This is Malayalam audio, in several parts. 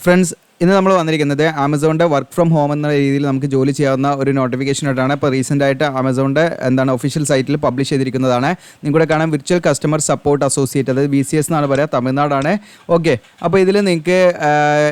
ഫ്രണ്ട്സ്, ഇന്ന് നമ്മൾ വന്നിരിക്കുന്നത് ആമസോണിൻ്റെ വർക്ക് ഫ്രം ഹോം എന്ന രീതിയിൽ നമുക്ക് ജോലി ചെയ്യാവുന്ന ഒരു നോട്ടിഫിക്കേഷനായിട്ടാണ്. ഇപ്പോൾ റീസെൻ്റായിട്ട് ആമസോണിൻ്റെ ഒഫീഷ്യൽ സൈറ്റിൽ പബ്ലിഷ് ചെയ്തിരിക്കുന്നതാണ്. നിങ്ങളുടെ കാണാം വിർച്വൽ കസ്റ്റമർ സപ്പോർട്ട് അസോസിയേറ്റ്, അതായത് VCS എന്നാണ് പറയുക, തമിഴ്നാടാണ്. ഓക്കെ, അപ്പോൾ ഇതിൽ നിങ്ങൾക്ക്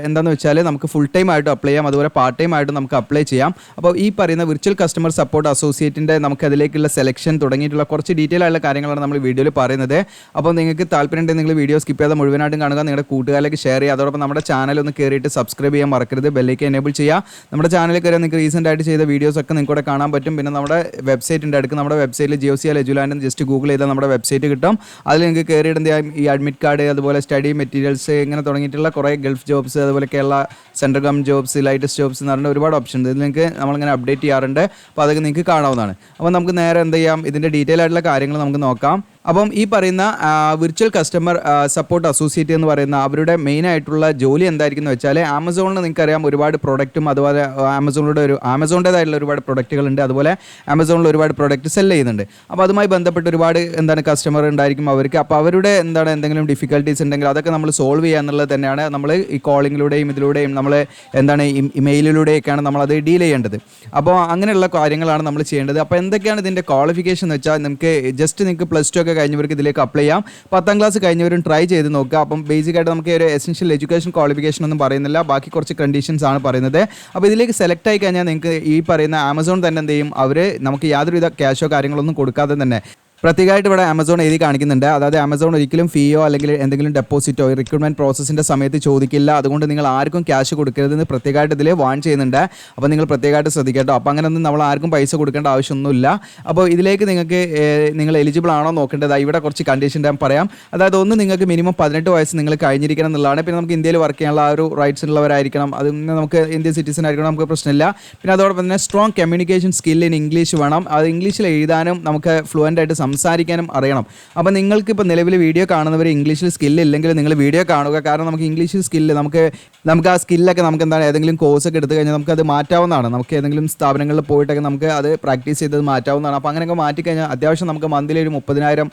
എന്താണെന്ന് വെച്ചാൽ നമുക്ക് ഫുൾ ടൈം ആയിട്ടും അപ്ലൈ ചെയ്യാം, അതുപോലെ പാർട്ട് ടൈം ആയിട്ടും നമുക്ക് അപ്ലൈ ചെയ്യാം. അപ്പോൾ ഈ പറയുന്ന വിർച്വൽ കസ്റ്റമർ സപ്പോർട്ട് അസോസിയേറ്റിൻ്റെ നമുക്ക് അതിലേക്കുള്ള സെലക്ഷൻ തുടങ്ങിയിട്ടുള്ള കുറച്ച് ഡീറ്റെയിൽ ആയിട്ടുള്ള കാര്യങ്ങളാണ് നമ്മൾ വീഡിയോയിൽ പറയുന്നത്. അപ്പോൾ നിങ്ങൾക്ക് താല്പര്യമുണ്ടെങ്കിൽ നിങ്ങൾ വീഡിയോ സ്കിപ്പ് ചെയ്യാതെ മുഴുവനായിട്ടും കാണുക, നിങ്ങളുടെ കൂട്ടുകാരിലേക്ക് ഷെയർ ചെയ്യുക. അതോടൊപ്പം നമ്മുടെ ചാനൽ ഒന്ന് കയറിയിട്ട് സബ്സ്ക്രൈബ് ചെയ്യാൻ മറക്കരുത്, ബെല്ലൈക്കൻ എനേബിൾ ചെയ്യുക. നമ്മുടെ ചാനലിൽ കയറി നിങ്ങൾക്ക് റീസെൻ്റ് ആയിട്ട് ചെയ്ത വീഡിയോസ് ഒക്കെ നിങ്ങൾക്ക് ഇവിടെ കാണാൻ പറ്റും. പിന്നെ നമ്മുടെ വെബ്സൈറ്റിൻ്റെ അടുക്ക് നമ്മുടെ വെബ്സൈറ്റിൽ JioCL Eduland ജസ്റ്റ് ഗൂഗിൾ ചെയ്താൽ നമ്മുടെ വെബ്സൈറ്റ് കിട്ടും. അതിൽ നിങ്ങൾക്ക് കയറിയിട്ട് എന്ത് ചെയ്യാം, ഈ അഡ്മിറ്റ് കാർഡ്, അതുപോലെ സ്റ്റഡി മെറ്റീരിയൽസ്, ഇങ്ങനെ തുടങ്ങിയിട്ടുള്ള കുറേ ഗൾഫ് ജോബ്സ്, അതുപോലെ Kerala central government jobs, latest jobs എന്ന് പറഞ്ഞാൽ ഒരുപാട് ഓപ്ഷൻ ഉണ്ട്. ഇതിൽ നിങ്ങൾക്ക് നമ്മളിങ്ങനെ അപ്ഡേറ്റ് ചെയ്യാറുണ്ട്. അപ്പോൾ അതൊക്കെ നിങ്ങൾക്ക് കാണാവുന്നതാണ്. അപ്പോൾ നമുക്ക് നേരെ എന്ത് ചെയ്യാം, ഇതിൻ്റെ ഡീറ്റെയിൽ ആയിട്ടുള്ള കാര്യങ്ങൾ നമുക്ക് നോക്കാം. അപ്പം ഈ പറയുന്ന വിർച്വൽ കസ്റ്റമർ സപ്പോർട്ട് അസോസിയേറ്റ് എന്ന് പറയുന്ന അവരുടെ മെയിൻ ആയിട്ടുള്ള ജോലി എന്തായിരിക്കും എന്ന് വെച്ചാൽ, ആമസോണിൽ നിങ്ങൾക്കറിയാം ഒരുപാട് പ്രൊഡക്റ്റും, അതുപോലെ ആമസോണിൻ്റെതായിട്ടുള്ള ഒരുപാട് പ്രൊഡക്റ്റുകളുണ്ട്. അതുപോലെ ആമസോണിൽ ഒരുപാട് പ്രൊഡക്റ്റ് സെല് ചെയ്യുന്നുണ്ട്. അപ്പോൾ അതുമായി ബന്ധപ്പെട്ട് ഒരുപാട് കസ്റ്റമർ ഉണ്ടായിരിക്കും അവർക്ക്. അപ്പോൾ അവരുടെ എന്തെങ്കിലും ഡിഫിക്കൽട്ടീസ് ഉണ്ടെങ്കിൽ അതൊക്കെ നമ്മൾ സോൾവ് ചെയ്യുക എന്നുള്ളത് തന്നെയാണ് നമ്മൾ ഈ കോളിങ്ങിലൂടെയും ഇതിലൂടെയും നമ്മൾ ഇമെയിലിലൂടെയൊക്കെയാണ് നമ്മളത് ഡീൽ ചെയ്യേണ്ടത്. അപ്പോൾ അങ്ങനെയുള്ള കാര്യങ്ങളാണ് നമ്മൾ ചെയ്യേണ്ടത്. അപ്പോൾ എന്തൊക്കെയാണ് ഇതിൻ്റെ ക്വാളിഫിക്കേഷൻ എന്ന് വെച്ചാൽ, നിങ്ങൾക്ക് നിങ്ങൾക്ക് +2 ഒക്കെ കഴിഞ്ഞവർക്ക് ഇതിലേക്ക് അപ്ലൈ ചെയ്യാം. 10ാം ക്ലാസ് കഴിഞ്ഞവരും ട്രൈ ചെയ്ത് നോക്കുക. അപ്പം ബേസിക്കായിട്ട് നമുക്ക് ഒരു എസെൻഷ്യൽ എഡ്യൂക്കേഷൻ ക്വാളിഫിക്കേഷൻ ഒന്നും പറയുന്നില്ല, ബാക്കി കുറച്ച് കണ്ടീഷൻസ് ആണ് പറയുന്നത്. അപ്പോൾ ഇതിലേക്ക് സെലക്ട് ആയി കഴിഞ്ഞാൽ നിങ്ങൾക്ക് ഈ പറയുന്ന ആമസോൺ തന്നെ എന്ത് ചെയ്യും, അവർ നമുക്ക് യാതൊരുവിധ ക്യാഷോ കാര്യങ്ങളൊന്നും കൊടുക്കാതെ തന്നെ പ്രത്യേകമായിട്ട് ഇവിടെ ആമസോൺ എഴുതി കാണിക്കുന്നുണ്ട്. അതായത് ആമസോൺ ഒരിക്കലും ഫീയോ അല്ലെങ്കിൽ എന്തെങ്കിലും ഡെപ്പോസിറ്റോ റിക്രൂട്ട്മെൻറ്റ് പ്രോസസ്സിൻ്റെ സമയത്ത് ചോദിക്കില്ല. അതുകൊണ്ട് നിങ്ങൾ ആർക്കും ക്യാഷ് കൊടുക്കരുതെന്ന് പ്രത്യേകമായിട്ട് ഇതിൽ വാൺ ചെയ്യുന്നുണ്ട്. അപ്പോൾ നിങ്ങൾ പ്രത്യേകമായിട്ട് ശ്രദ്ധിക്കട്ടോ. അപ്പോൾ അങ്ങനെയൊന്നും നമ്മൾ ആർക്കും പൈസ കൊടുക്കേണ്ട ആവശ്യമൊന്നുമില്ല. അപ്പോൾ ഇതിലേക്ക് നിങ്ങൾ എലിജിബിൾ ആണോ നോക്കേണ്ടത്. ഇവിടെ കുറച്ച് കണ്ടീഷൻ ഞാൻ പറയാം. അതായത് ഒന്ന്, നിങ്ങൾക്ക് മിനിമം 18 വയസ്സ് നിങ്ങൾ കഴിഞ്ഞിരിക്കണം എന്നുള്ളതാണ്. പിന്നെ നമുക്ക് ഇന്ത്യയിൽ വർക്ക് ചെയ്യാനുള്ള ആ ഒരു റൈറ്റ്സ് ഉള്ളവരായിരിക്കണം. അത് നമുക്ക് ഇന്ത്യൻ സിറ്റിസൺ ആയിരിക്കണം, നമുക്ക് പ്രശ്നമില്ല. പിന്നെ അതോടൊപ്പം തന്നെ strong communication skill in English വേണം. അത് ഇംഗ്ലീഷിൽ എഴുതാനും നമുക്ക് ഫ്ലുവൻ്റ് ആയിട്ട് സംസാരിക്കാനും അറിയണം. അപ്പോൾ നിങ്ങൾക്ക് ഇപ്പോൾ നിലവിൽ വീഡിയോ കാണുന്നവർ ഇംഗ്ലീഷിൽ സ്കില്ലില്ലെങ്കിൽ നിങ്ങൾ വീഡിയോ കാണുക. കാരണം നമുക്ക് ഇംഗ്ലീഷിൽ സ്കില്ല് നമുക്ക് ആ സ്കില്ലൊക്കെ നമുക്ക് ഏതെങ്കിലും കോഴ്സൊക്കെ എടുത്തു കഴിഞ്ഞാൽ നമുക്കത് മാറ്റാവുന്നതാണ്. നമുക്ക് ഏതെങ്കിലും സ്ഥാപനങ്ങളിൽ പോയിട്ടൊക്കെ നമുക്ക് അത് പ്രാക്ടീസ് ചെയ്തത് മാറ്റാവുന്നതാണ്. അപ്പോൾ അങ്ങനെയൊക്കെ മാറ്റിക്കഴിഞ്ഞാൽ അത്യാവശ്യം നമുക്ക് മന്ത്ലി ഒരു 30,000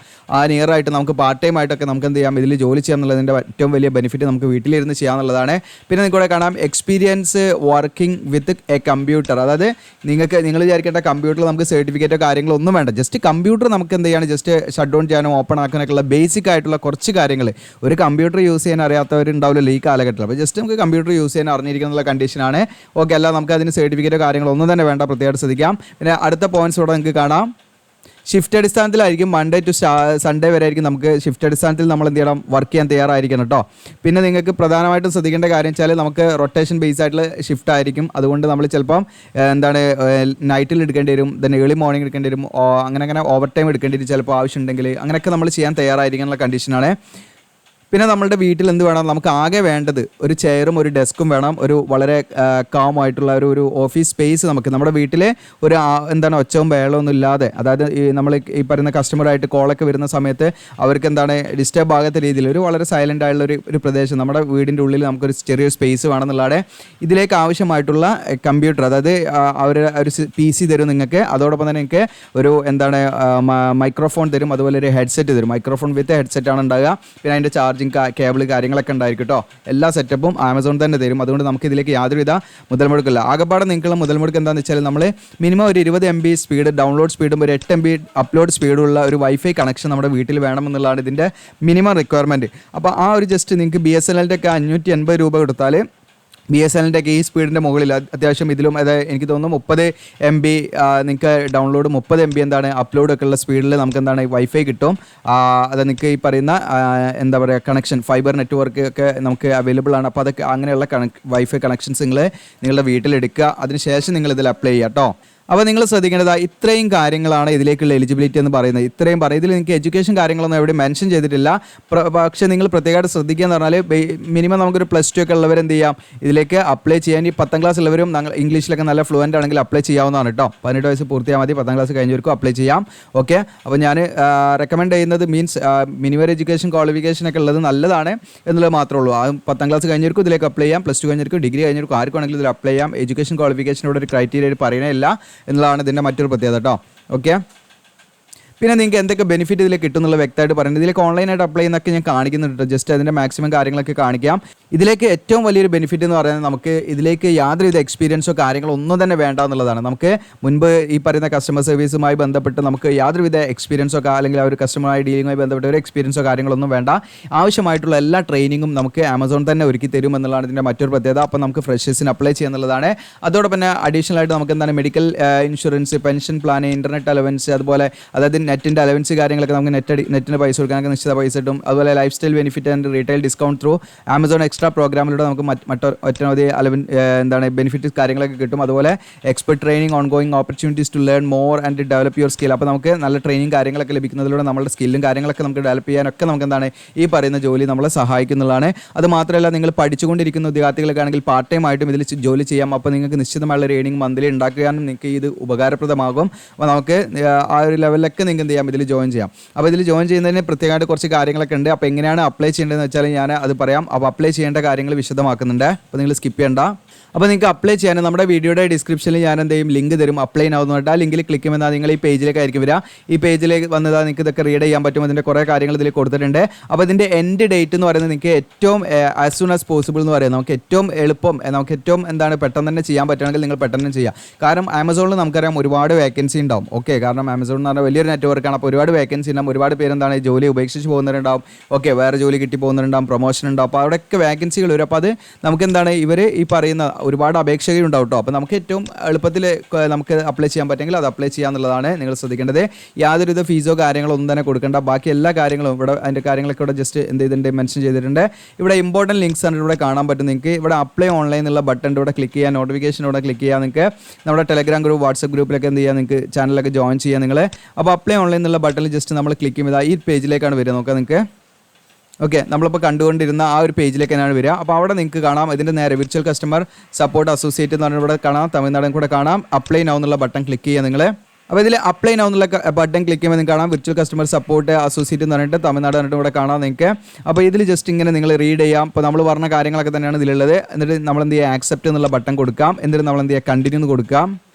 നിയറായിട്ട് നമുക്ക് പാർട്ട് ടൈം ആയിട്ടൊക്കെ നമുക്ക് എന്ത് ചെയ്യാം, ഇതിൽ ജോലി ചെയ്യാം എന്നുള്ളതിൻ്റെ ഏറ്റവും വലിയ ബെനിഫിറ്റ് നമുക്ക് വീട്ടിലിരുന്ന് ചെയ്യാമെന്നുള്ളതാണ്. പിന്നെ നിങ്ങൾക്ക് കാണാം experience working with a computer. അതായത് നിങ്ങൾ വിചാരിക്കേണ്ട കമ്പ്യൂട്ടറിൽ നമുക്ക് സർട്ടിഫിക്കറ്റോ കാര്യങ്ങളോ ഒന്നും വേണ്ട. ജസ്റ്റ് കമ്പ്യൂട്ടർ നമുക്ക് എന്ത് ചെയ്യാണ്, ജസ്റ്റ് ഷട്ട് ഡൗൺ ചെയ്യാനും ഓപ്പൺ ആക്കാനൊക്കെയുള്ള ബേസിക് ആയിട്ടുള്ള കുറച്ച് കാര്യങ്ങൾ. ഒരു കമ്പ്യൂട്ടർ യൂസ് ചെയ്യാൻ അറിയാത്തവരുണ്ടാവില്ലല്ലോ ഈ കാലഘട്ടത്തിൽ. അപ്പോൾ ജസ്റ്റ് നമുക്ക് കമ്പ്യൂട്ടർ യൂസ് ചെയ്യാൻ അറിഞ്ഞിരിക്കുന്ന കണ്ടീഷനാണ്. ഓക്കെ, അല്ല നമുക്ക് അതിന് സർട്ടിഫിക്കറ്റോ കാര്യങ്ങളോ ഒന്നും തന്നെ വേണ്ട, പ്രത്യേകമായിട്ട് ശ്രദ്ധിക്കാം. പിന്നെ അടുത്ത പോയിന്റ്സ് ഇവിടെ നിങ്ങൾക്ക് കാണാം. ഷിഫ്റ്റ് അടിസ്ഥാനത്തിലായിരിക്കും, മൺഡേ ടു സൺഡേ വരെ ആയിരിക്കും നമുക്ക് ഷിഫ്റ്റ് അടിസ്ഥാനത്തിൽ നമ്മൾ എന്ത് ചെയ്യണം, വർക്ക് ചെയ്യാൻ തയ്യാറായിരിക്കണം കേട്ടോ. പിന്നെ നിങ്ങൾക്ക് പ്രധാനമായിട്ടും ശ്രദ്ധിക്കേണ്ട കാര്യം വെച്ചാൽ നമുക്ക് റൊട്ടേഷൻ ബേസ് ആയിട്ടുള്ള ഷിഫ്റ്റ് ആയിരിക്കും. അതുകൊണ്ട് നമ്മൾ ചിലപ്പം നൈറ്റിൽ എടുക്കേണ്ടി വരും, ദെൻ ഏർലി മോർണിംഗ് എടുക്കേണ്ടി വരും, അങ്ങനെ ഓവർ ടൈം എടുക്കേണ്ടി വരും ചിലപ്പോൾ ആവശ്യമുണ്ടെങ്കിൽ. അങ്ങനെയൊക്കെ നമ്മൾ ചെയ്യാൻ തയ്യാറായിരിക്കാനുള്ള കണ്ടീഷനാണ്. പിന്നെ നമ്മളുടെ വീട്ടിൽ എന്ത് വേണം, നമുക്ക് ആകെ വേണ്ടത് ഒരു ചെയറും ഒരു ഡെസ്കും വേണം. ഒരു വളരെ കാമായിട്ടുള്ള ഒരു ഓഫീസ് സ്പേസ് നമുക്ക് നമ്മുടെ വീട്ടിൽ ഒരു ഒച്ചവും ബഹളമൊന്നും ഇല്ലാതെ, അതായത് നമ്മൾ ഈ പറയുന്ന കസ്റ്റമറായിട്ട് കോളൊക്കെ വരുന്ന സമയത്ത് അവർക്ക് ഡിസ്റ്റർബ് ആകാത്ത രീതിയിൽ ഒരു വളരെ സൈലൻ്റ് ആയിട്ടുള്ള ഒരു പ്രദേശം നമ്മുടെ വീടിൻ്റെ ഉള്ളിൽ നമുക്കൊരു ചെറിയൊരു സ്പേസ് വേണമെന്നുള്ളതാണ്. ഇതിലേക്ക് ആവശ്യമായിട്ടുള്ള കമ്പ്യൂട്ടർ, അതായത് അവർ ഒരു PC തരും നിങ്ങൾക്ക്. അതോടൊപ്പം തന്നെ നിങ്ങൾക്ക് ഒരു മൈക്രോഫോൺ തരും, അതുപോലെ ഒരു ഹെഡ്സെറ്റ് തരും. മൈക്രോഫോൺ വിത്ത് ഹെഡ്സെറ്റാണ് ഉണ്ടാകുക. പിന്നെ അതിൻ്റെ ചാർജിങ് കേബിൾ കാര്യങ്ങളൊക്കെ ഉണ്ടായിരിക്കും കേട്ടോ. എല്ലാ സെറ്റപ്പും ആമസോൺ തന്നെ തരും. അതുകൊണ്ട് നമുക്ക് ഇതിലേക്ക് യാതൊരുവിധ മുതൽ മുടക്കില്ല. ആകെപ്പാടെ നിങ്ങൾക്കുള്ള മുതൽ മുടക്ക് എന്താണെന്ന് വെച്ചാൽ, നമ്മൾ മിനിമം ഒരു 20 MB സ്പീഡ് ഡൗൺലോഡ് സ്പീഡും ഒരു 8 MB അപ്ലോഡ് സ്പീഡുള്ള ഒരു വൈഫൈ കണക്ഷൻ നമ്മുടെ വീട്ടിൽ വേണമെന്നുള്ളതാണ് ഇതിൻ്റെ മിനിമം റിക്വയർമെൻറ്റ്. അപ്പോൾ ആ ഒരു ജസ്റ്റ് നിങ്ങൾക്ക് BSNLൻ്റെ ഒക്കെ 580 രൂപ കൊടുത്താൽ BSNLൻ്റെ ഒക്കെ ഈ സ്പീഡിൻ്റെ മുകളിൽ അത്യാവശ്യം ഇതിലും എനിക്ക് തോന്നുന്നു 30 MB നിങ്ങൾക്ക് ഡൗൺലോഡ്, 30 MB അപ്ലോഡ് ഒക്കെ ഉള്ള സ്പീഡിൽ നമുക്ക് വൈഫൈ കിട്ടും. അത് നിങ്ങൾക്ക് ഈ പറയുന്ന കണക്ഷൻ ഫൈബർ നെറ്റ്വർക്ക് ഒക്കെ നമുക്ക് അവൈലബിൾ ആണ്. അപ്പോൾ അതൊക്കെ അങ്ങനെയുള്ള വൈഫൈ കണക്ഷൻസ് നിങ്ങളുടെ വീട്ടിലെടുക്കുക. അതിനുശേഷം നിങ്ങൾ ഇതിൽ അപ്ലൈ ചെയ്യുക കേട്ടോ. അപ്പോൾ നിങ്ങൾ ശ്രദ്ധിക്കേണ്ടത് ഇത്രയും കാര്യങ്ങളാണ് ഇതിലേക്കുള്ള എലിജിബിലിറ്റി എന്ന് പറയുന്നത്. ഇത്രയും ഇതിൽ നിങ്ങൾക്ക് എഡ്യൂക്കേഷൻ കാര്യങ്ങളൊന്നും എവിടെ മെൻഷൻ ചെയ്തിട്ടില്ല. പക്ഷേ നിങ്ങൾ പ്രത്യേകമായിട്ട് ശ്രദ്ധിക്കുക എന്ന് പറഞ്ഞാൽ, മിനിമം നമുക്കൊരു +2 ഒക്കെ ഉള്ളവർ എന്ത് ചെയ്യാം, ഇതിലേക്ക് അപ്ലൈ ചെയ്യാൻ. ഈ 10ാം ക്ലാസ് ഉള്ളവരും ഇംഗ്ലീഷിലൊക്കെ നല്ല ഫ്ലുവൻ്റ് ആണെങ്കിൽ അപ്ലൈ ചെയ്യാവുന്നതാണ് കേട്ടോ. 18 വയസ്സ് പൂർത്തിയാൽ മതി, 10ാം ക്ലാസ് കഴിഞ്ഞവർക്കും അപ്ലൈ ചെയ്യാം. ഓക്കെ, അപ്പോൾ ഞാൻ റെക്കമെൻഡ് ചെയ്യുന്നത് മിനിമം എഡ്യൂക്കേഷൻ ക്വാളിഫിക്കേഷൻ ഒക്കെ ഉള്ളത് നല്ലതാണ് എന്നുള്ളത് മാത്രമേ ഉള്ളൂ. 10ാം ക്ലാസ് കഴിഞ്ഞവർക്കും ഇതിലേക്ക് അപ്ലൈ ചെയ്യാം, +2 കഴിഞ്ഞവർക്കും ഡിഗ്രി കഴിഞ്ഞവർക്കും ആർക്കും ആണെങ്കിലും ഇതിൽ അപ്ലൈ ചെയ്യാം. എഡ്യൂക്കേഷൻ ക്വാളിഫിക്കേഷനോട് ഒരു ക്രൈറ്റീരിയ പറയുന്നില്ല എന്നുള്ളതാണ് ഇതിൻ്റെ മറ്റൊരു പ്രത്യേകത കേട്ടോ. ഓക്കെ, പിന്നെ നിങ്ങൾക്ക് എന്തൊക്കെ ബെനിഫിറ്റ് ഇതിൽ കിട്ടുന്നുള്ള വ്യക്തമായിട്ട് പറയുന്നത് ഇതിലേക്ക് ഓൺലൈനായിട്ട് അപ്ലൈ ചെയ്യുന്നൊക്കെ ഞാൻ കാണിക്കുന്നുണ്ട്. ജസ്റ്റ് അതിൻ്റെ മാക്സിമം കാര്യങ്ങളൊക്കെ കാണിക്കാം. ഇതിലേക്ക് ഏറ്റവും വലിയൊരു ബെനിഫിറ്റ് എന്ന് പറയുന്നത് നമുക്ക് ഇതിലേക്ക് യാതൊരുവിധ എക്സ്പീരിയൻസോ കാര്യങ്ങളോ ഒന്നും തന്നെ വേണ്ട എന്നുള്ളതാണ്. നമുക്ക് മുൻപ് ഈ പറയുന്ന കസ്റ്റമർ സർവീസുമായി ബന്ധപ്പെട്ട് നമുക്ക് യാതൊരുവിധ എക്സ്പീരിയൻസോ അല്ലെങ്കിൽ ആ ഒരു കസ്റ്റമറുമായി ഡീലിങ്ങുമായി ബന്ധപ്പെട്ട ഒരു എക്സ്പീരിയൻസോ കാര്യങ്ങളൊന്നും വേണ്ട. ആവശ്യമായിട്ടുള്ള എല്ലാ ട്രെയിനിങ്ങും നമുക്ക് ആമസോൺ തന്നെ ഒരുക്കി തരും എന്നുള്ളതാണ് ഇതിൻ്റെ മറ്റൊരു പ്രത്യേകത. അപ്പോൾ നമുക്ക് ഫ്രഷേഴ്സിന് അപ്ലൈ ചെയ്യുന്നുള്ളതാണ്. അതോടൊപ്പം തന്നെ അഡീഷണൽ ആയിട്ട് നമുക്ക് എന്താണ് medical insurance, pension plan, internet allowance, അതുപോലെ അതായത് നെറ്റിൻ്റെ അലവൻസ് കാര്യങ്ങളൊക്കെ നമുക്ക് നെറ്റിന് പൈസ കൊടുക്കാനൊക്കെ നിശ്ചിത പൈസ കിട്ടും. അതുപോലെ lifestyle benefit and retail discount through Amazon extra പ്രോഗ്രാമിലൂടെ നമുക്ക് ഒറ്റനവധി എന്താണ് ബെനിഫിറ്റ് കാര്യങ്ങളൊക്കെ കിട്ടും. അതുപോലെ expert training, ongoing opportunities to learn more and develop your skill. അപ്പോൾ നമുക്ക് നല്ല ട്രെയിനിങ് കാര്യങ്ങളൊക്കെ ലഭിക്കുന്നതിലൂടെ നമ്മുടെ സ്കില്ലും കാര്യങ്ങളൊക്കെ നമുക്ക് ഡെവലപ്പ് ചെയ്യാനൊക്കെ നമുക്ക് എന്താണ് ഈ പറയുന്ന ജോലി നമ്മളെ സഹായിക്കുന്നതാണ്. അത് മാത്രമല്ല നിങ്ങൾ പഠിച്ചുകൊണ്ടിരിക്കുന്ന വിദ്യാർത്ഥികളൊക്കെ ആണെങ്കിൽ പാർട്ട് ടൈം ആയിട്ടും ഇതിൽ ജോലി ചെയ്യാം. അപ്പോൾ നിങ്ങൾക്ക് നിശ്ചിതമായുള്ള ഒരു ഏണിംഗ് മന്ത്ലി ഉണ്ടാക്കാനും നിങ്ങൾക്ക് ഇത് ഉപകാരപ്രദമാകും. അപ്പോൾ നമുക്ക് ആ ഒരു ലെവലിലൊക്കെ നിങ്ങൾക്ക് എന്ത് ചെയ്യാം, ഇതിൽ ജോയിൻ ചെയ്യാം. അപ്പോൾ ഇതിൽ ജോയിൻ ചെയ്യുന്നതിന് പ്രത്യേകമായിട്ട് കുറച്ച് കാര്യങ്ങളൊക്കെ ഉണ്ട്. അപ്പോൾ എങ്ങനെയാണ് അപ്ലൈ ചെയ്യേണ്ടതെന്ന് വെച്ചാൽ ഞാൻ അത് പറയാം. അപ്പോൾ അപ്ലൈ ചെയ്യേണ്ട കാര്യങ്ങൾ വിശദമാക്കുന്നുണ്ട്. അപ്പോൾ നിങ്ങൾ സ്കിപ്പ് ചെയ്യേണ്ട. അപ്പോൾ നിങ്ങൾക്ക് അപ്ലൈ ചെയ്യാൻ നമ്മുടെ വീഡിയോയുടെ ഡിസ്ക്രിപ്ഷനിൽ ഞാൻ എന്തെങ്കിലും ലിങ്ക് തരും. അപ്ലൈ ആവുന്നതായിട്ട് ആ ലിങ്കിൽ ക്ലിക്ക് ചെയ്യുമ്പോൾ നിങ്ങൾ ഈ പേജിലേക്കായിരിക്കും വരിക. ഈ പേജിലേക്ക് വന്നതാ നിങ്ങൾക്ക് ഇതൊക്കെ റീഡ് ചെയ്യാൻ പറ്റും. അതിൻ്റെ കുറേ കാര്യങ്ങൾ ഇതിൽ കൊടുത്തിട്ടുണ്ട്. അപ്പോൾ ഇതിൻ്റെ എൻഡ് ഡേറ്റ് എന്ന് പറയുന്നത് നിങ്ങൾക്ക് ഏറ്റവും ആസ് സൂൺ ആസ് പോസിബിൾ എന്ന് പറയുന്നത് നമുക്ക് ഏറ്റവും എളുപ്പം, നമുക്ക് ഏറ്റവും എന്താണ് പെട്ടെന്ന് തന്നെ ചെയ്യാൻ പറ്റുകയാണെങ്കിൽ നിങ്ങൾ പെട്ടെന്ന് തന്നെ ചെയ്യുക. കാരണം ആമസോണിൽ നമുക്കറിയാം ഒരുപാട് വേക്കൻസി ഉണ്ടാവും. ഓക്കെ, കാരണം ആമസോൺ എന്ന് പറഞ്ഞാൽ വലിയൊരു നെറ്റ്വർക്കാണ്. അപ്പോൾ ഒരുപാട് വേക്കൻസി ഉണ്ടാവും. ഒരുപാട് പേര് എന്താണ് ജോലി ഉപേക്ഷിച്ച് പോകുന്നവരുണ്ടാവും. ഓക്കെ, വേറെ ജോലി കിട്ടി പോകുന്നവരുണ്ടാവും, പ്രൊമോഷൻ ഉണ്ടാവും. അപ്പോൾ അവിടെയൊക്കെ വേക്കൻസികൾ വരും. അപ്പോൾ അത് നമുക്ക് എന്താണ് ഇവർ ഈ പറയുന്ന ഒരുപാട് അപേക്ഷകരുണ്ടാവും കേട്ടോ. അപ്പോൾ നമുക്ക് ഏറ്റവും എളുപ്പത്തിൽ നമുക്ക് അപ്ലൈ ചെയ്യാൻ പറ്റുമെങ്കിൽ അത് അപ്ലൈ ചെയ്യാന്നുള്ളതാണ് നിങ്ങൾ ശ്രദ്ധിക്കേണ്ടത്. യാതൊരുവിധ ഫീസോ കാര്യങ്ങളോ ഒന്നും തന്നെ കൊടുക്കേണ്ട. ബാക്കി എല്ലാ കാര്യങ്ങളും ഇവിടെ അതിൻ്റെ കാര്യങ്ങളൊക്കെ ഇവിടെ ജസ്റ്റ് എന്ത് ചെയ്തിട്ടുണ്ട്, മെൻഷൻ ചെയ്തിട്ടുണ്ട്. ഇവിടെ ഇമ്പോർട്ടൻറ്റ് ലിങ്ക്സ് ആണ് ഇവിടെ കാണാൻ പറ്റും. നിങ്ങൾക്ക് ഇവിടെ അപ്ലൈ ഓൺലൈൻ എന്നുള്ള ബട്ടൺ ഇവിടെ ക്ലിക്ക് ചെയ്യുക, നോട്ടിഫിക്കേഷൻ ഇവിടെ ക്ലിക്ക് ചെയ്യുക. നിങ്ങൾക്ക് നമ്മുടെ ടെലഗ്രാം ഗ്രൂപ്പ്, വാട്സപ്പ് ഗ്രൂപ്പിലൊക്കെ എന്ത് ചെയ്യുക, നിങ്ങൾക്ക് ചാനലൊക്കെ ജോയിൻ ചെയ്യുക നിങ്ങൾ. അപ്പോൾ അപ്ലൈ ഓൺലൈൻ എന്നുള്ള ബട്ടണിൽ ജസ്റ്റ് നമ്മൾ ക്ലിക്ക് ചെയ്യുമ്പോൾ ഈ പേജിലേക്കാണ് വരിക. നോക്കാം നിങ്ങൾക്ക്. ഓക്കെ, നമ്മളിപ്പോൾ കണ്ടുകൊണ്ടിരുന്ന ആ ഒരു പേജിലേക്ക് തന്നെയാണ് വരിക. അപ്പോൾ അവിടെ നിങ്ങൾക്ക് കാണാം ഇതിൻ്റെ നേരെ വിർച്വൽ കസ്റ്റമർ സപ്പോർട്ട് അസോസിയേറ്റ് എന്ന് പറഞ്ഞാൽ ഇവിടെ കാണാം, തമിഴ്നാടും കൂടെ കാണാം. അപ്ലൈ നൗ എന്നുള്ള ബട്ടൺ ക്ലിക്ക് ചെയ്യുക നിങ്ങൾ. അപ്പോൾ ഇതിൽ അപ്ലൈ നൗ എന്നുള്ള ബട്ടൺ ക്ലിക്ക് ചെയ്യുമ്പോൾ നിങ്ങൾക്ക് കാണാം വിർച്വൽ കസ്റ്റമർ സപ്പോർട്ട് അസോസിയേറ്റ് എന്ന് പറഞ്ഞിട്ട് തമിഴ്നാട് പറഞ്ഞിട്ട് ഇവിടെ കാണാം നിങ്ങൾക്ക്. അപ്പോൾ ഇതിൽ ജസ്റ്റ് ഇങ്ങനെ നിങ്ങൾ റീഡ് ചെയ്യാം. ഇപ്പോൾ നമ്മൾ പറഞ്ഞ കാര്യങ്ങളൊക്കെ തന്നെയാണ് ഇതിലുള്ളത്. എന്നിട്ട് നമ്മൾ എന്ത് ചെയ്യുക, ആക്സെപ്റ്റ് എന്നുള്ള ബട്ടൺ കൊടുക്കാം. എന്നിട്ട് നമ്മൾ എന്ത് ചെയ്യുക, കണ്ടിന്യൂ എന്ന് കൊടുക്കാം.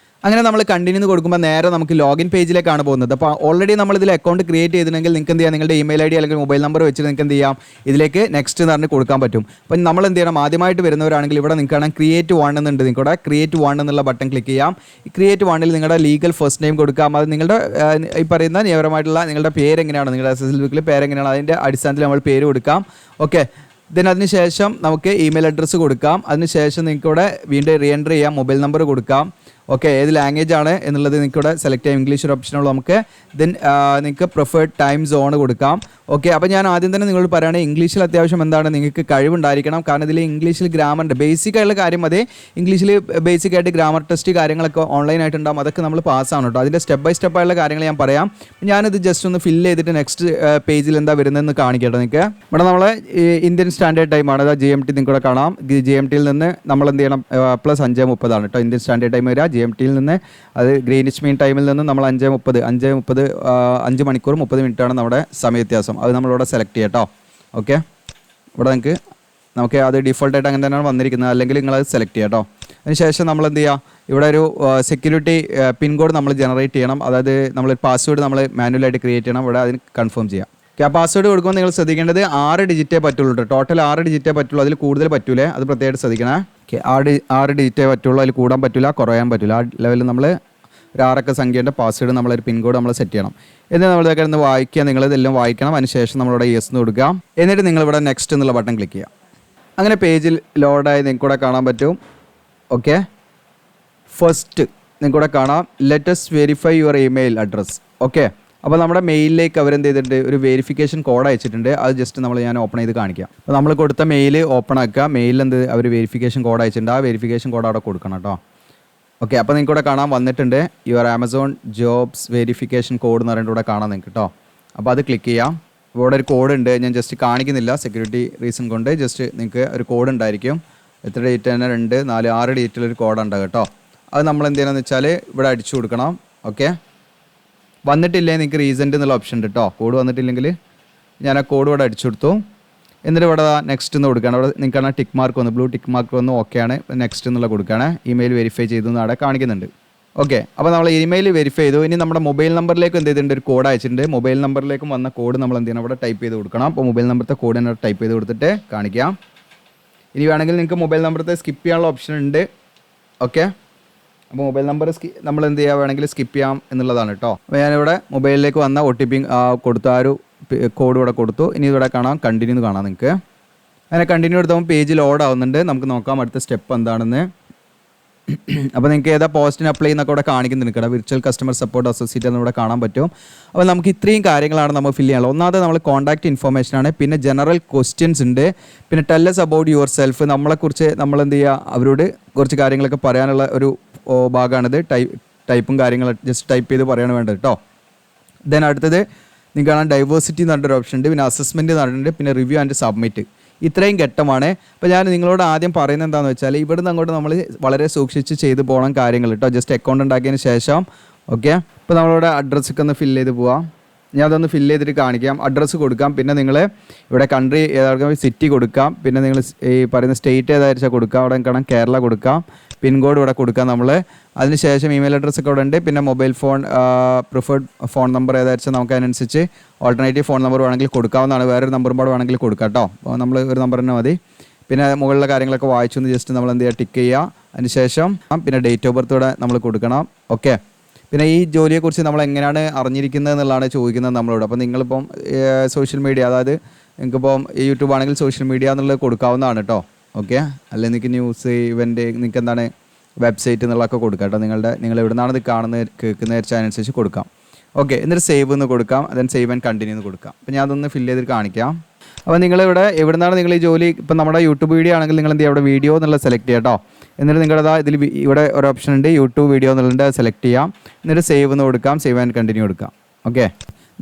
അങ്ങനെ നമ്മൾ കണ്ടിന്യൂ എന്ന് കൊടുക്കുമ്പോൾ നേരെ നമുക്ക് ലോഗിൻ പേജിലേക്കാണ് പോകുന്നത്. അപ്പോൾ ഓൾറെഡി നമ്മൾ ഇതിൽ അക്കൗണ്ട് ക്രിയേറ്റ് ചെയ്തിട്ടുണ്ടെങ്കിൽ നിങ്ങൾക്ക് എന്ത് ചെയ്യാം, നിങ്ങളുടെ ഇമെയിൽ ഐ ഡി അല്ലെങ്കിൽ മൊബൈൽ നമ്പർ വെച്ചിട്ട് നിങ്ങൾക്ക് എന്ത് ചെയ്യാം, ഇതിലേക്ക് നെക്സ്റ്റ് എന്ന് പറഞ്ഞ് കൊടുക്കാൻ പറ്റും. അപ്പം നമ്മൾ എന്ത് ചെയ്യണം, ആദ്യമായിട്ട് വരുന്നവരാണെങ്കിൽ ഇവിടെ നിങ്ങൾക്ക് കാണാം ക്രിയേറ്റ് വൺ എന്നുണ്ട്. നിങ്ങളുടെ ക്രിയേറ്റ് വൺ എന്നുള്ള ബട്ടൺ ക്ലിക്ക് ചെയ്യാം. ഈ ക്രിയേറ്റ് വണ്ണിൽ നിങ്ങളുടെ ലീഗൽ ഫസ്റ്റ് നെയിം കൊടുക്കാം. അത് നിങ്ങളുടെ ഈ പറയുന്ന നിയമപരമായിട്ടുള്ള നിങ്ങളുടെ പേര് എങ്ങനെയാണ്, നിങ്ങളുടെ SSL ബുക്കിൽ പേര് എങ്ങനെയാണ്, അതിൻ്റെ അടിസ്ഥാനത്തിൽ നമ്മൾ പേര് കൊടുക്കാം. ഓക്കെ, അതിനുശേഷം നമുക്ക് ഇമെയിൽ അഡ്രസ്സ് കൊടുക്കാം. അതിനുശേഷം നിങ്ങൾക്ക് ഇവിടെ വീണ്ടും റീ എൻറ്റർ ചെയ്യാം, മൊബൈൽ നമ്പർ കൊടുക്കാം. ഓക്കെ, ഏത് ലാംഗ്വേജ് ആണ് എന്നുള്ളത് നിങ്ങൾക്ക് ഇവിടെ സെലക്ട് ചെയ്യാം. ഇംഗ്ലീഷ് ഒരു ഓപ്ഷനുള്ളൂ നമുക്ക്. ദെൻ നിങ്ങൾക്ക് പ്രിഫേർഡ് ടൈം സോൺ കൊടുക്കാം. ഓക്കെ, അപ്പോൾ ഞാൻ ആദ്യം തന്നെ നിങ്ങളോട് പറയുകയാണെങ്കിൽ ഇംഗ്ലീഷിൽ അത്യാവശ്യം എന്താണ് നിങ്ങൾക്ക് കഴിവുണ്ടായിരിക്കണം. കാരണം ഇതിൽ ഇംഗ്ലീഷിൽ ഗ്രാമറുണ്ട്. ബേസിക് ആയിട്ടുള്ള കാര്യം മതി. ഇംഗ്ലീഷിൽ ബേസിക് ആയിട്ട് ഗ്രാമർ ടെസ്റ്റ് കാര്യങ്ങളൊക്കെ ഓൺലൈനായിട്ടുണ്ടാകും. അതൊക്കെ നമ്മൾ പാസ്സാണ് കേട്ടോ. അതിൻ്റെ സ്റ്റെപ്പ് ബൈ സ്റ്റെപ്പ് ആയിട്ടുള്ള കാര്യങ്ങൾ ഞാൻ പറയാം. ഞാനിത് ജസ്റ്റ് ഒന്ന് ഫില്ല് ചെയ്തിട്ട് നെക്സ്റ്റ് പേജിൽ എന്താ വരുന്നതെന്ന് കാണിക്കട്ടെ നിങ്ങൾക്ക്. ഇവിടെ നമ്മൾ ഇന്ത്യൻ സ്റ്റാൻഡേർഡ് ടൈമാണ്. അതായത് GMT നിങ്ങൾക്കൂടെ കാണാം. GMTയിൽ നിന്ന് നമ്മൾ എന്ത് ചെയ്യണം, +5:30 കേട്ടോ ഇന്ത്യൻ സ്റ്റാൻഡേർഡ് ടൈം വരിക. GMTയിൽ നിന്ന് അത് ഗ്രീനിച്ച് മീൻ ടൈമിൽ നിന്ന് നമ്മൾ 5:30 5 മണിക്കൂർ 30 മിനിറ്റാണ് നമ്മുടെ സമയ വ്യത്യാസം. അത് നമ്മളിവിടെ സെലക്ട് ചെയ്യാം കേട്ടോ. ഓക്കെ, ഇവിടെ നമുക്ക് അത് ഡിഫോൾട്ടായിട്ട് അങ്ങനെ തന്നെയാണ് വന്നിരിക്കുന്നത്. അല്ലെങ്കിൽ നിങ്ങളത് സെലക്ട് ചെയ്യാം കേട്ടോ. അതിനുശേഷം നമ്മൾ എന്ത് ചെയ്യുക, ഇവിടെ ഒരു സെക്യൂരിറ്റി പിൻ കോഡ് നമ്മൾ ജനറേറ്റ് ചെയ്യണം. അതായത് നമ്മൾ പാസ്വേഡ് നമ്മൾ മാനുവലായിട്ട് ക്രിയേറ്റ് ചെയ്യണം. ഇവിടെ അതിന് കൺഫേം ചെയ്യാം. ആ പാസ്വേഡ് കൊടുക്കുമ്പോൾ നിങ്ങൾ ശ്രദ്ധിക്കേണ്ടത് 6 ഡിജിറ്റേ പറ്റുള്ളൂ കേട്ടോ. ടോട്ടൽ 6 ഡിജിറ്റേ പറ്റുള്ളൂ. അതിൽ കൂടുതൽ പറ്റൂലേ, അത് പ്രത്യേകമായിട്ട് ശ്രദ്ധിക്കണേ. ഓക്കെ, 6 ഡിജിറ്റേ പറ്റുള്ളൂ. അതിൽ കൂടാൻ പറ്റില്ല, കുറയാൻ പറ്റില്ല. ആ ലെവലിൽ നമ്മൾ ഒരു 6 അക്ക സംഖ്യേൻ്റെ പാസ്വേഡ് നമ്മളൊരു പിൻ കോഡ് നമ്മൾ സെറ്റ് ചെയ്യണം. എന്നിട്ട് നമ്മളിതൊക്കെ ഒന്ന് വായിക്കുക. നിങ്ങളിതെല്ലാം വായിക്കണം. അതിനുശേഷം നമ്മളിവിടെ യെസ് എന്ന് കൊടുക്കാം. എന്നിട്ട് നിങ്ങളിവിടെ നെക്സ്റ്റ് എന്നുള്ള ബട്ടൺ ക്ലിക്ക് ചെയ്യാം. അങ്ങനെ പേജിൽ ലോഡായി നിങ്ങൾക്കൂടെ കാണാൻ പറ്റും. ഓക്കെ, ഫസ്റ്റ് നിങ്ങൾക്കൂടെ കാണാം let's verify your email address. Okay, അപ്പോൾ നമ്മുടെ മെയിലിലേക്ക് അവരെന്ത് ചെയ്തിട്ടുണ്ട്, ഒരു വെരിഫിക്കേഷൻ കോഡ് അയച്ചിട്ടുണ്ട്. അത് ജസ്റ്റ് ഞാൻ ഓപ്പൺ ചെയ്ത് കാണിക്കാം. അപ്പോൾ നമ്മൾ കൊടുത്ത മെയിൽ ഓപ്പൺ ആക്കുക. മെയിലിൽ എന്ത് അവർ വെരിഫിക്കേഷൻ കോഡ് അയച്ചിട്ടുണ്ട്. ആ വെരിഫിക്കേഷൻ കോഡ് അവിടെ കൊടുക്കണം കേട്ടോ. ഓക്കെ, അപ്പോൾ നിങ്ങൾക്ക് ഇവിടെ കാണാൻ വന്നിട്ടുണ്ട് your Amazon jobs verification code എന്ന് പറഞ്ഞിട്ട് ഇവിടെ കാണാൻ നിങ്ങൾക്ക് കേട്ടോ. അപ്പോൾ അത് ക്ലിക്ക് ചെയ്യാം. അപ്പോൾ ഇവിടെ ഒരു കോഡ് ഉണ്ട്. ഞാൻ ജസ്റ്റ് കാണിക്കുന്നില്ല സെക്യൂരിറ്റി റീസൺ കൊണ്ട്. ജസ്റ്റ് നിങ്ങൾക്ക് ഒരു കോഡ് ഉണ്ടായിരിക്കും. എത്ര ഡേറ്റ് തന്നെ 2, 4, 6 ഡേറ്റിലൊരു കോഡ് ഉണ്ടാകും കേട്ടോ. അത് നമ്മൾ എന്ത് ചെയ്യണമെന്ന് വെച്ചാൽ ഇവിടെ അടിച്ചു കൊടുക്കണം. ഓക്കെ, വന്നിട്ടില്ലേ നിങ്ങൾക്ക് റീസെൻ്റ് എന്നുള്ള ഓപ്ഷൻ ഉണ്ട് കേട്ടോ. കോഡ് വന്നിട്ടില്ലെങ്കിൽ ഞാൻ ആ കോഡ് ഇവിടെ അടിച്ചു കൊടുത്തു. എന്നിട്ട് ഇവിടെ നെക്സ്റ്റ് എന്ന് കൊടുക്കുകയാണ്. അവിടെ നിങ്ങൾക്ക് ടിക്ക് മാർക്ക് വന്നു, ബ്ലൂ ടിക്ക് മാർക്ക് വന്നു. ഓക്കെയാണ്, നെക്സ്റ്റ് എന്നുള്ള കൊടുക്കുകയാണ്. ഇമെയിൽ വെരിഫൈ ചെയ്തു എന്ന് അവിടെ കാണിക്കുന്നുണ്ട്. ഓക്കെ, അപ്പോൾ നമ്മൾ ഇമെയിൽ വെരിഫൈ ചെയ്തു. ഇനി നമ്മുടെ മൊബൈൽ നമ്പറിലേക്ക് എന്ത് ചെയ്തിട്ടുണ്ട്, ഒരു കോഡ് അയച്ചിട്ടുണ്ട്. മൊബൈൽ നമ്പറിലേക്കും വന്ന കോഡ് നമ്മൾ എന്ത് ചെയ്യണം, അവിടെ ടൈപ്പ് ചെയ്ത് കൊടുക്കണം. അപ്പോൾ മൊബൈൽ നമ്പറത്തെ കോഡ് തന്നെ ടൈപ്പ് ചെയ്ത് കൊടുത്തിട്ട് കാണിക്കാം. ഇനി വേണമെങ്കിൽ നിങ്ങൾക്ക് മൊബൈൽ നമ്പറത്തെ സ്കിപ്പ് ചെയ്യാനുള്ള ഓപ്ഷൻ ഉണ്ട്. ഓക്കെ, അപ്പോൾ മൊബൈൽ നമ്പർ നമ്മൾ എന്ത് ചെയ്യുക, വേണമെങ്കിൽ സ്കിപ്പ് ചെയ്യാം എന്നുള്ളതാണ് കേട്ടോ. അപ്പോൾ ഞാനിവിടെ മൊബൈലിലേക്ക് വന്ന OTP കൊടുത്ത ആ ഒരു കോഡ് ഇവിടെ കൊടുത്തു. ഇനി ഇവിടെ കാണാം, കണ്ടിന്യൂ എന്ന് കാണാം നിങ്ങൾക്ക്. അങ്ങനെ കണ്ടിന്യൂ എടുത്തപ്പോൾ പേജ് ലോഡ് ആവുന്നുണ്ട്. നമുക്ക് നോക്കാം അടുത്ത സ്റ്റെപ്പ് എന്താണെന്ന്. അപ്പോൾ നിങ്ങൾക്ക് ഏതാ പോസ്റ്റിന് അപ്ലൈ ചെയ്യുന്നൊക്കെ ഇവിടെ കാണിക്കുന്നുണ്ട് കേട്ടോ. വിർച്വൽ കസ്റ്റമർ സപ്പോർട്ട് അസോസിയേറ്റ് എന്ന് ഇവിടെ കാണാൻ പറ്റും. അപ്പോൾ നമുക്ക് ഇത്രയും കാര്യങ്ങളാണ് നമ്മൾ ഫില്ല് ചെയ്യാനുള്ളത്. ഒന്നാമത് നമ്മൾ കോൺടാക്ട് ഇൻഫർമേഷനാണ്, പിന്നെ ജനറൽ ക്വസ്റ്റ്യൻസ് ഉണ്ട്, പിന്നെ tell us about your self, നമ്മളെക്കുറിച്ച് നമ്മൾ എന്ത് ചെയ്യുക, അവരോട് കുറച്ച് കാര്യങ്ങളൊക്കെ പറയാനുള്ള ഒരു ഭാഗമാണിത്. ടൈപ്പും കാര്യങ്ങൾ ജസ്റ്റ് ടൈപ്പ് ചെയ്ത് പറയാണ് വേണ്ടത് കേട്ടോ. ദെൻ അടുത്തത് നിങ്ങൾക്ക് കാണാൻ ഡൈവേഴ്സിറ്റി എന്ന് പറഞ്ഞൊരു ഓപ്ഷൻ ഉണ്ട്, പിന്നെ അസസ്മെൻറ്റ് എന്ന് പറഞ്ഞിട്ടുണ്ട്, പിന്നെ റിവ്യൂ ആൻഡ് സബ്മിറ്റ്. ഇത്രയും ഘട്ടമാണ്. അപ്പോൾ ഞാൻ നിങ്ങളോട് ആദ്യം പറയുന്നത് എന്താണെന്ന് വെച്ചാൽ, ഇവിടുന്ന് അങ്ങോട്ട് നമ്മൾ വളരെ സൂക്ഷിച്ച് ചെയ്ത് പോകണം കാര്യങ്ങൾ കേട്ടോ. ജസ്റ്റ് അക്കൗണ്ട് ഉണ്ടാക്കിയതിന് ശേഷം ഓക്കെ. ഇപ്പോൾ നമ്മളിവിടെ അഡ്രസ്സൊക്കെ ഒന്ന് ഫില്ല് ചെയ്ത് പോവാം. ഞാൻ അതൊന്ന് ഫില്ല് ചെയ്തിട്ട് കാണിക്കാം. അഡ്രസ്സ് കൊടുക്കാം, പിന്നെ നിങ്ങൾ ഇവിടെ കൺട്രി ഏതായിരിക്കും, സിറ്റി കൊടുക്കാം, പിന്നെ നിങ്ങൾ ഈ പറയുന്ന സ്റ്റേറ്റ് ഏതായിരിച്ചാൽ കൊടുക്കാം. അവിടെ കാണാം കേരള കൊടുക്കാം, പിൻകോഡ് ഇവിടെ കൊടുക്കാം നമ്മൾ. അതിനുശേഷം ഇമെയിൽ അഡ്രസ്സൊക്കെ ഇവിടെ ഉണ്ട്, പിന്നെ mobile phone preferred phone number ഏതായിരിച്ചാൽ നമുക്ക് അതിനനുസരിച്ച് ഓൾട്ടർനേറ്റീവ് ഫോൺ നമ്പർ വേണമെങ്കിൽ കൊടുക്കാവുന്നതാണ്. വേറൊരു നമ്പറും കൂടെ വേണമെങ്കിൽ കൊടുക്കാം കേട്ടോ. അപ്പോൾ നമ്മൾ ഒരു നമ്പർ തന്നെ മതി. പിന്നെ മുകളിലെ കാര്യങ്ങളൊക്കെ വായിച്ചൊന്ന് ജസ്റ്റ് നമ്മൾ എന്ത് ചെയ്യുക, ടിക്ക് ചെയ്യുക. അതിനുശേഷം പിന്നെ ഡേറ്റ് ഓഫ് ബർത്ത് ഇവിടെ നമ്മൾ കൊടുക്കണം. ഓക്കെ, പിന്നെ ഈ ജോലിയെക്കുറിച്ച് നമ്മൾ എങ്ങനെയാണ് അറിഞ്ഞിരിക്കുന്നത് എന്നുള്ളതാണ് ചോദിക്കുന്നത് നമ്മളോട്. അപ്പോൾ നിങ്ങളിപ്പം സോഷ്യൽ മീഡിയ, അതായത് നിങ്ങൾക്കിപ്പം യൂട്യൂബ് ആണെങ്കിൽ സോഷ്യൽ മീഡിയ എന്നുള്ളത് കൊടുക്കാവുന്നതാണ് കേട്ടോ. ഓക്കെ, അല്ലെങ്കിൽ നിങ്ങൾക്ക് ന്യൂസ്, ഇവൻ്റ്, നിങ്ങൾക്ക് എന്താണ് വെബ്സൈറ്റ് എന്നുള്ളതൊക്കെ കൊടുക്കാം കേട്ടോ. നിങ്ങൾ എവിടെ നിന്നാണ് ഇത് കാണുന്നത് കേൾക്കുന്നത് വെച്ചാൽ അതിനനുസരിച്ച് കൊടുക്കാം. ഓക്കെ, എന്നിട്ട് സേവ് എന്ന് കൊടുക്കാം, ദെൻ സേവ് ആൻഡ് കണ്ടിന്യൂ എന്ന് കൊടുക്കാം. അപ്പോൾ ഞാൻ അതൊന്ന് ഫില്ല് ചെയ്തിട്ട് കാണിക്കാം. അപ്പോൾ നിങ്ങളിവിടെ എവിടെ നിന്നാണ് നിങ്ങൾ ഈ ജോലി, ഇപ്പം നമ്മുടെ യൂട്യൂബ് വീഡിയോ ആണെങ്കിൽ നിങ്ങൾ എന്ത് ചെയ്യുക, അവിടെ വീഡിയോ എന്നുള്ളത് സെലക്ട് ചെയ്യാം കേട്ടോ. എന്നിട്ട് നിങ്ങളതാ ഇതിൽ ഇവിടെ ഒരു ഓപ്ഷൻ ഉണ്ട്, യൂട്യൂബ് വീഡിയോ എന്നുള്ളത് സെലക്ട് ചെയ്യാം. എന്നിട്ട് സേവ് എന്ന് കൊടുക്കാം, സേവ് ആൻഡ് കണ്ടിന്യൂ കൊടുക്കാം. ഓക്കെ,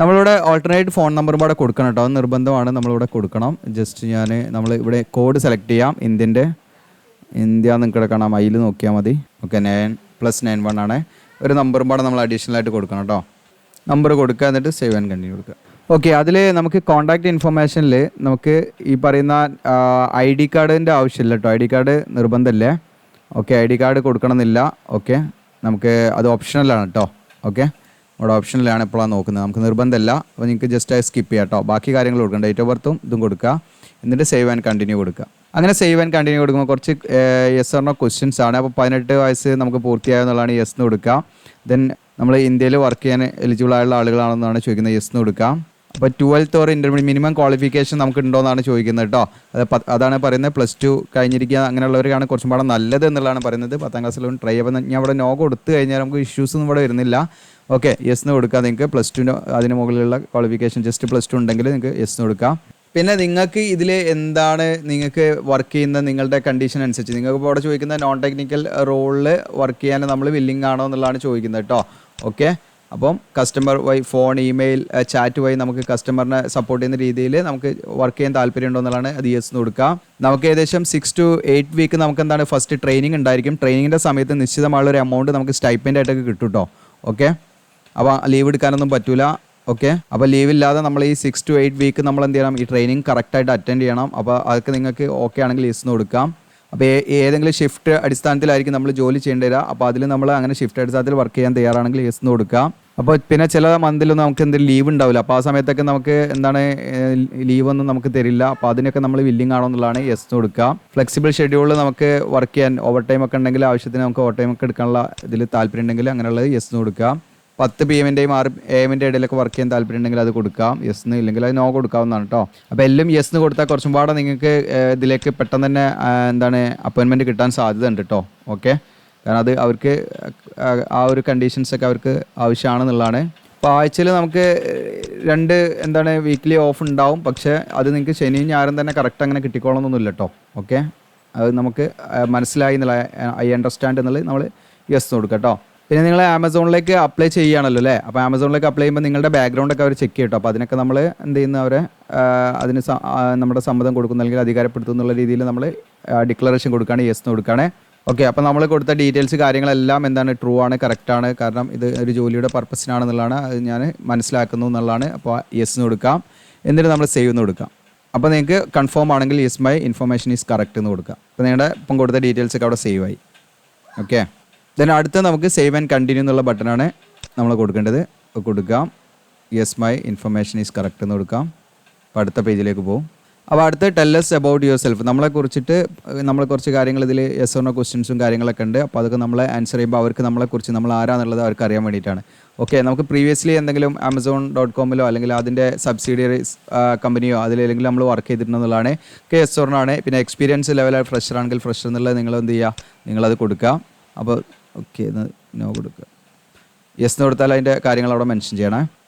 നമ്മളിവിടെ ഓൾട്ടർനേറ്റ് ഫോൺ നമ്പറും കൂടെ കൊടുക്കണം കേട്ടോ. അത് നിർബന്ധമാണ്, നമ്മളിവിടെ കൊടുക്കണം. ജസ്റ്റ് നമ്മൾ ഇവിടെ കോഡ് സെലക്ട് ചെയ്യാം, ഇന്ത്യ നിങ്ങൾക്ക് കാണാം, അതിൽ നോക്കിയാൽ മതി. ഓക്കെ, 9+91 ആണ്. ഒരു നമ്പറും കൂടെ നമ്മൾ അഡീഷണൽ ആയിട്ട് കൊടുക്കണം കേട്ടോ. നമ്പർ കൊടുക്കുക, എന്നിട്ട് സേവ് ആൻഡ് കണ്ടിന്യൂ കൊടുക്കുക. ഓക്കെ, അതിൽ നമുക്ക് കോൺടാക്റ്റ് ഇൻഫർമേഷനിൽ നമുക്ക് ഈ പറയുന്ന ID കാർഡിൻ്റെ ആവശ്യമില്ല കേട്ടോ. ID കാർഡ് നിർബന്ധമില്ലേ. ഓക്കെ, ID കാർഡ് കൊടുക്കണമെന്നില്ല. ഓക്കെ, നമുക്ക് അത് ഓപ്ഷണലാണ് കേട്ടോ. ഓക്കെ, അവിടെ ഓപ്ഷനിലാണ് ഇപ്പോഴാണ് നോക്കുന്നത്, നമുക്ക് നിർബന്ധമില്ല. അപ്പോൾ നിങ്ങൾക്ക് ജസ്റ്റ് സ്കിപ്പ് ചെയ്യാം കേട്ടോ. ബാക്കി കാര്യങ്ങൾ കൊടുക്കണം, ഡേറ്റ് ഓഫ് ബർത്തും ഇതും കൊടുക്കുക, എന്നിട്ട് സേവ് ആൻഡ് കണ്ടിന്യൂ കൊടുക്കുക. അങ്ങനെ സേവ് ആൻഡ് കണ്ടിന്യൂ കൊടുക്കുമ്പോൾ കുറച്ച് യെസ് ഓർ നോ ക്വസ്റ്റ്യൻസ് ആണ്. അപ്പോൾ 18 വയസ്സ് നമുക്ക് പൂർത്തിയായെന്നുള്ളതാണ്, യെസ് എന്ന് കൊടുക്കുക. ദെൻ നമ്മൾ ഇന്ത്യയിൽ വർക്ക് ചെയ്യാൻ എലിജിബിൾ ആയുള്ള ആളുകളാണെന്നാണ് ചോദിക്കുന്നത്, യെസ് എന്ന് കൊടുക്കാം. അപ്പോൾ 12th or intermediate minimum qualification നമുക്ക് ഉണ്ടോയെന്നാണ് ചോദിക്കുന്നത് കേട്ടോ. അതാണ് പറയുന്നത്, +2 കഴിഞ്ഞിരിക്കുക അങ്ങനെയുള്ളവർക്കാണ് കുറച്ചും പാടെ നല്ലത് എന്നുള്ളതാണ് പറയുന്നത്. 10ാം ക്ലാസ്സിലൊന്നും ട്രൈ ചെയ്യുമ്പോൾ ഞാൻ ഇവിടെ നോ കൊടുത്തു കഴിഞ്ഞാൽ നമുക്ക് ഇഷ്യൂസ് ഒന്നും ഇവിടെ വരുന്നില്ല. ഓക്കെ, യെസ് എന്ന് കൊടുക്കുക. നിങ്ങൾക്ക് +2 അതിന് മുകളിലുള്ള ക്വാളിഫിക്കേഷൻ ജസ്റ്റ് +2 ഉണ്ടെങ്കിൽ നിങ്ങൾക്ക് യെസ് എന്ന് കൊടുക്കാം. പിന്നെ നിങ്ങൾക്ക് ഇതിൽ എന്താണ് നിങ്ങൾക്ക് വർക്ക് ചെയ്യുന്ന നിങ്ങളുടെ കണ്ടീഷൻ അനുസരിച്ച്, നിങ്ങൾക്ക് ഇപ്പോൾ അവിടെ ചോദിക്കുന്ന നോൺ ടെക്നിക്കൽ റോളിൽ വർക്ക് ചെയ്യാൻ നമ്മൾ വില്ലിംഗ് ആണോ എന്നുള്ളതാണ് ചോദിക്കുന്നത് കേട്ടോ. ഓക്കെ, അപ്പം കസ്റ്റമർ വഴി ഫോൺ, ഇമെയിൽ, ചാറ്റ് വഴി നമുക്ക് കസ്റ്റമറിനെ സപ്പോർട്ട് ചെയ്യുന്ന രീതിയിൽ നമുക്ക് വർക്ക് ചെയ്യാൻ താല്പര്യമുണ്ടോ എന്നുള്ളതാണ്, അത് യെസ് എന്ന് കൊടുക്കാം. നമുക്ക് ഏകദേശം 6 to 8 വീക്ക് നമുക്ക് എന്താണ് ഫസ്റ്റ് ട്രെയിനിങ് ഉണ്ടായിരിക്കും. ട്രെയിനിങ്ങിൻ്റെ സമയത്ത് നിശ്ചിതമായുള്ളൊരു എമൗണ്ട് നമുക്ക് സ്റ്റൈപ്പൻ്റ് ആയിട്ടൊക്കെ കിട്ടും കേട്ടോ. ഓക്കെ, അപ്പോൾ ലീവ് എടുക്കാനൊന്നും പറ്റില്ല. ഓക്കെ, അപ്പോൾ ലീവില്ലാതെ നമ്മൾ ഈ 6 to 8 വീക്ക് നമ്മൾ എന്ത് ചെയ്യണം, ഈ ട്രെയിനിങ് കറക്റ്റായിട്ട് അറ്റൻഡ് ചെയ്യണം. അപ്പോൾ അതൊക്കെ നിങ്ങൾക്ക് ഓക്കെ ആണെങ്കിൽ യെസ് എന്ന് കൊടുക്കാം. അപ്പോൾ ഏതെങ്കിലും ഷിഫ്റ്റ് അടിസ്ഥാനത്തിലായിരിക്കും നമ്മൾ ജോലി ചെയ്യേണ്ടി വരിക. അപ്പോൾ അതിൽ നമ്മൾ അങ്ങനെ ഷിഫ്റ്റ് അടിസ്ഥാനത്തിൽ വർക്ക് ചെയ്യാൻ തയ്യാറാണെങ്കിൽ യെസ് എന്ന് കൊടുക്കാം. അപ്പോൾ പിന്നെ ചില മന്തിലൊന്നും നമുക്ക് എന്തെങ്കിലും ലീവ് ഉണ്ടാവില്ല. അപ്പോൾ ആ സമയത്തൊക്കെ നമുക്ക് എന്താണ് ലീവൊന്നും നമുക്ക് തരില്ല. അപ്പോൾ അതിനൊക്കെ നമ്മൾ വില്ലിംഗ് ആണോ എന്നുള്ളതാണ്, യെസ് എന്ന് കൊടുക്കുക. ഫ്ലെക്സിബിൾ ഷെഡ്യൂളിൽ നമുക്ക് വർക്ക് ചെയ്യാൻ ഓവർ ടൈം ഒക്കെ ഉണ്ടെങ്കിൽ, ആവശ്യത്തിന് നമുക്ക് ഓവർ ടൈം ഒക്കെ എടുക്കാനുള്ള ഇതിൽ താല്പര്യം ഉണ്ടെങ്കിൽ അങ്ങനെയുള്ളത് യെസ് എന്ന് കൊടുക്കുക. 10 PM-ൻ്റെയും 6 AM-ൻ്റെ ഇടയിലൊക്കെ വർക്ക് ചെയ്യാൻ താല്പര്യം ഉണ്ടെങ്കിൽ അത് കൊടുക്കാം, യെസ് എന്ന്. ഇല്ലെങ്കിൽ അത് നോ കൊടുക്കാവുന്നതാണ് കേട്ടോ. അപ്പോൾ എല്ലാം യെസ് എന്ന് കൊടുത്താൽ കുറച്ചും പാടെ നിങ്ങൾക്ക് ഇതിലേക്ക് പെട്ടെന്ന് തന്നെ എന്താണ് അപ്പോയിൻമെൻറ്റ് കിട്ടാൻ സാധ്യത ഉണ്ട് കേട്ടോ. ഓക്കെ, കാരണം അത് അവർക്ക് ആ ഒരു കണ്ടീഷൻസൊക്കെ അവർക്ക് ആവശ്യമാണെന്നുള്ളതാണ്. അപ്പോൾ ആഴ്ചയിൽ നമുക്ക് 2 എന്താണ് വീക്ക്ലി ഓഫ് ഉണ്ടാവും. പക്ഷേ അത് നിങ്ങൾക്ക് ശനിയും ഞായറും തന്നെ കറക്റ്റ് അങ്ങനെ കിട്ടിക്കോളണമെന്നൊന്നുമില്ല കേട്ടോ. ഓക്കെ, അത് നമുക്ക് മനസ്സിലായി എന്നുള്ള ഐ അണ്ടർസ്റ്റാൻഡ് എന്നുള്ളത് നമ്മൾ യെസ് കൊടുക്കാം കേട്ടോ. പിന്നെ നിങ്ങൾ ആമസോണിലേക്ക് അപ്ലൈ ചെയ്യുകയാണല്ലോ അല്ലേ. അപ്പോൾ ആമസോണിലേക്ക് അപ്ലൈ ചെയ്യുമ്പോൾ നിങ്ങളുടെ ബാക്ക്ഗ്രൗണ്ടൊക്കെ അവർ ചെക്ക് ചെയ്യും കേട്ടോ. അപ്പോൾ അതിനൊക്കെ നമ്മൾ എന്ത് ചെയ്യുന്ന അവരെ അതിന് നമ്മുടെ സമ്മതം കൊടുക്കുന്ന അല്ലെങ്കിൽ അധികാരപ്പെടുത്തും എന്നുള്ള രീതിയിൽ നമ്മൾ ഡിക്ലറേഷൻ കൊടുക്കുകയാണ്, യെസ് എന്ന് കൊടുക്കുകയാണ്. ഓക്കെ, അപ്പോൾ നമ്മൾ കൊടുത്ത ഡീറ്റെയിൽസ് കാര്യങ്ങളെല്ലാം എന്താണ് ട്രൂ ആണ്, കറക്റ്റാണ്. കാരണം ഇത് ഒരു ജോലിയുടെ പർപ്പസിനാണെന്നുള്ളതാണ്, അത് ഞാൻ മനസ്സിലാക്കുന്നു എന്നുള്ളതാണ്. അപ്പോൾ യെസ് എന്ന് കൊടുക്കാം. എന്നിട്ട് നമ്മൾ സേവ് എന്ന് കൊടുക്കാം. അപ്പോൾ നിങ്ങൾക്ക് കൺഫേം ആണെങ്കിൽ yes my information is correct എന്ന് കൊടുക്കാം. അപ്പോൾ നിങ്ങളുടെ ഇപ്പം കൊടുത്ത ഡീറ്റെയിൽസൊക്കെ അവിടെ സേവ് ആയി. ഓക്കെ, ദെൻ അടുത്ത നമുക്ക് സേവ് ആൻഡ് കണ്ടിന്യൂ എന്നുള്ള ബട്ടണാണ് നമ്മൾ കൊടുക്കേണ്ടത്. കൊടുക്കാം. Yes my information is correct എന്ന് കൊടുക്കാം. അപ്പോൾ അടുത്ത പേജിലേക്ക് പോകും. അപ്പോൾ അടുത്ത് ടെല്ലസ് അബൌട്ട് യുവർ സെൽഫ്, നമ്മളെ കുറിച്ചിട്ട് നമ്മൾ കുറച്ച് കാര്യങ്ങൾ ഇതിൽ യെസ് ഓർ നോ ക്വസ്റ്റ്യൻസും കാര്യങ്ങളൊക്കെ ഉണ്ട്. അപ്പോൾ അതൊക്കെ നമ്മൾ ആൻസർ ചെയ്യുമ്പോൾ അവർക്ക് നമ്മളെക്കുറിച്ച് നമ്മൾ ആരാന്നുള്ളത് അവർക്ക് അറിയാൻ വേണ്ടിയിട്ടാണ്. ഓക്കെ, നമുക്ക് പ്രീവിയസ്ലി എന്തെങ്കിലും Amazon.com അല്ലെങ്കിൽ അതിൻ്റെ സബ്സിഡിയറീസ് കമ്പനിയോ അതിലെങ്കിലും നമ്മൾ വർക്ക് ചെയ്തിട്ടുണ്ടെന്നുള്ളതാണ്. യെസ് ഓർ നോ ആണ്. പിന്നെ എക്സ്പീരിയൻസ് ലെവൽ ഫ്രഷർ ആണെങ്കിൽ ഫ്രഷർ എന്നുള്ളത് നിങ്ങൾ എന്ത് ചെയ്യുക, നിങ്ങളത് കൊടുക്കുക. അപ്പോൾ ഓക്കെ നോ കൊടുക്കുക. യെസ് എന്ന് കൊടുത്താൽ അതിൻ്റെ കാര്യങ്ങൾ അവിടെ മെൻഷൻ ചെയ്യണേ.